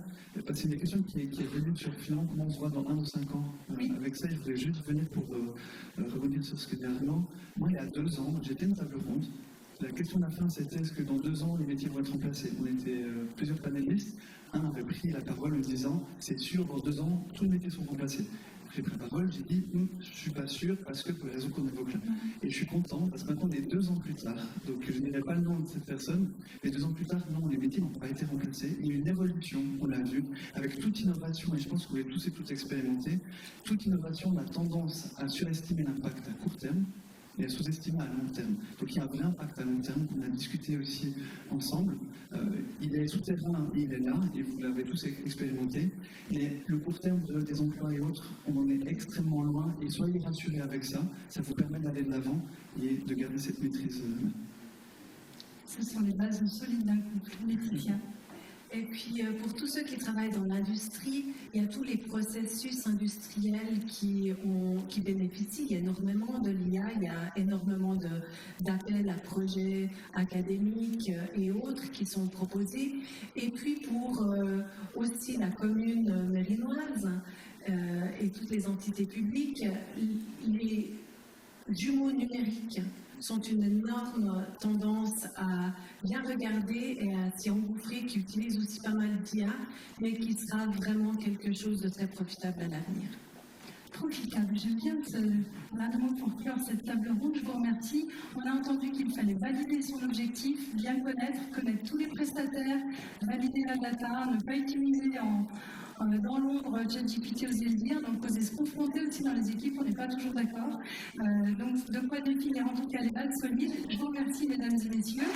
c'est une question qui est venue sur finalement comment on se voit dans 1 ou 5 ans. Avec ça, je voudrais juste venir pour rebondir sur ce que dit Arnaud. Moi, il y a 2 ans, j'étais une table ronde. La question de la fin, c'était est-ce que dans 2 ans, les métiers vont être remplacés? On était plusieurs panélistes. Un avait pris la parole en disant c'est sûr, dans 2 ans, tous les métiers sont remplacés. J'ai pris la parole, j'ai dit je ne suis pas sûr parce que pour les raisons qu'on évoque là. Et je suis content parce que maintenant on est 2 ans plus tard. Donc je ne dirai pas le nom de cette personne, mais 2 ans plus tard, non, les métiers n'ont pas été remplacés. Il y a une évolution, on l'a vu, avec toute innovation, et je pense que vous l'avez tous et toutes expérimenté. Toute innovation a tendance à surestimer l'impact à court terme et à sous-estimer à long terme. Donc il y a un vrai impact à long terme qu'on a discuté aussi ensemble. Il est souterrain, il est là, et vous l'avez tous expérimenté. Mais le court terme des emplois et autres, on en est extrêmement loin. Et soyez rassurés avec ça, ça vous permet d'aller de l'avant et de garder cette maîtrise.
Ce sont les bases solides d'un couple. Laetitia.
Et puis, pour tous ceux qui travaillent dans l'industrie, il y a tous les processus industriels qui bénéficient. Il y a énormément de l'IA, il y a énormément d'appels à projets académiques et autres qui sont proposés. Et puis, pour aussi la commune mérinoise et toutes les entités publiques, les jumeaux numériques sont une énorme tendance à bien regarder et à s'y engouffrer, qui utilise aussi pas mal d'IA, mais qui sera vraiment quelque chose de très profitable à l'avenir.
Profitable, j'aime bien on a demandé pour clore cette table ronde, je vous remercie. On a entendu qu'il fallait valider son objectif, bien connaître tous les prestataires, valider la data, ne pas utiliser dans l'ombre ChatGPT, oser le dire, donc oser se confronter aussi dans les équipes, on n'est pas toujours d'accord. Donc de quoi définir en tout cas les bases solides. Je vous remercie mesdames et messieurs.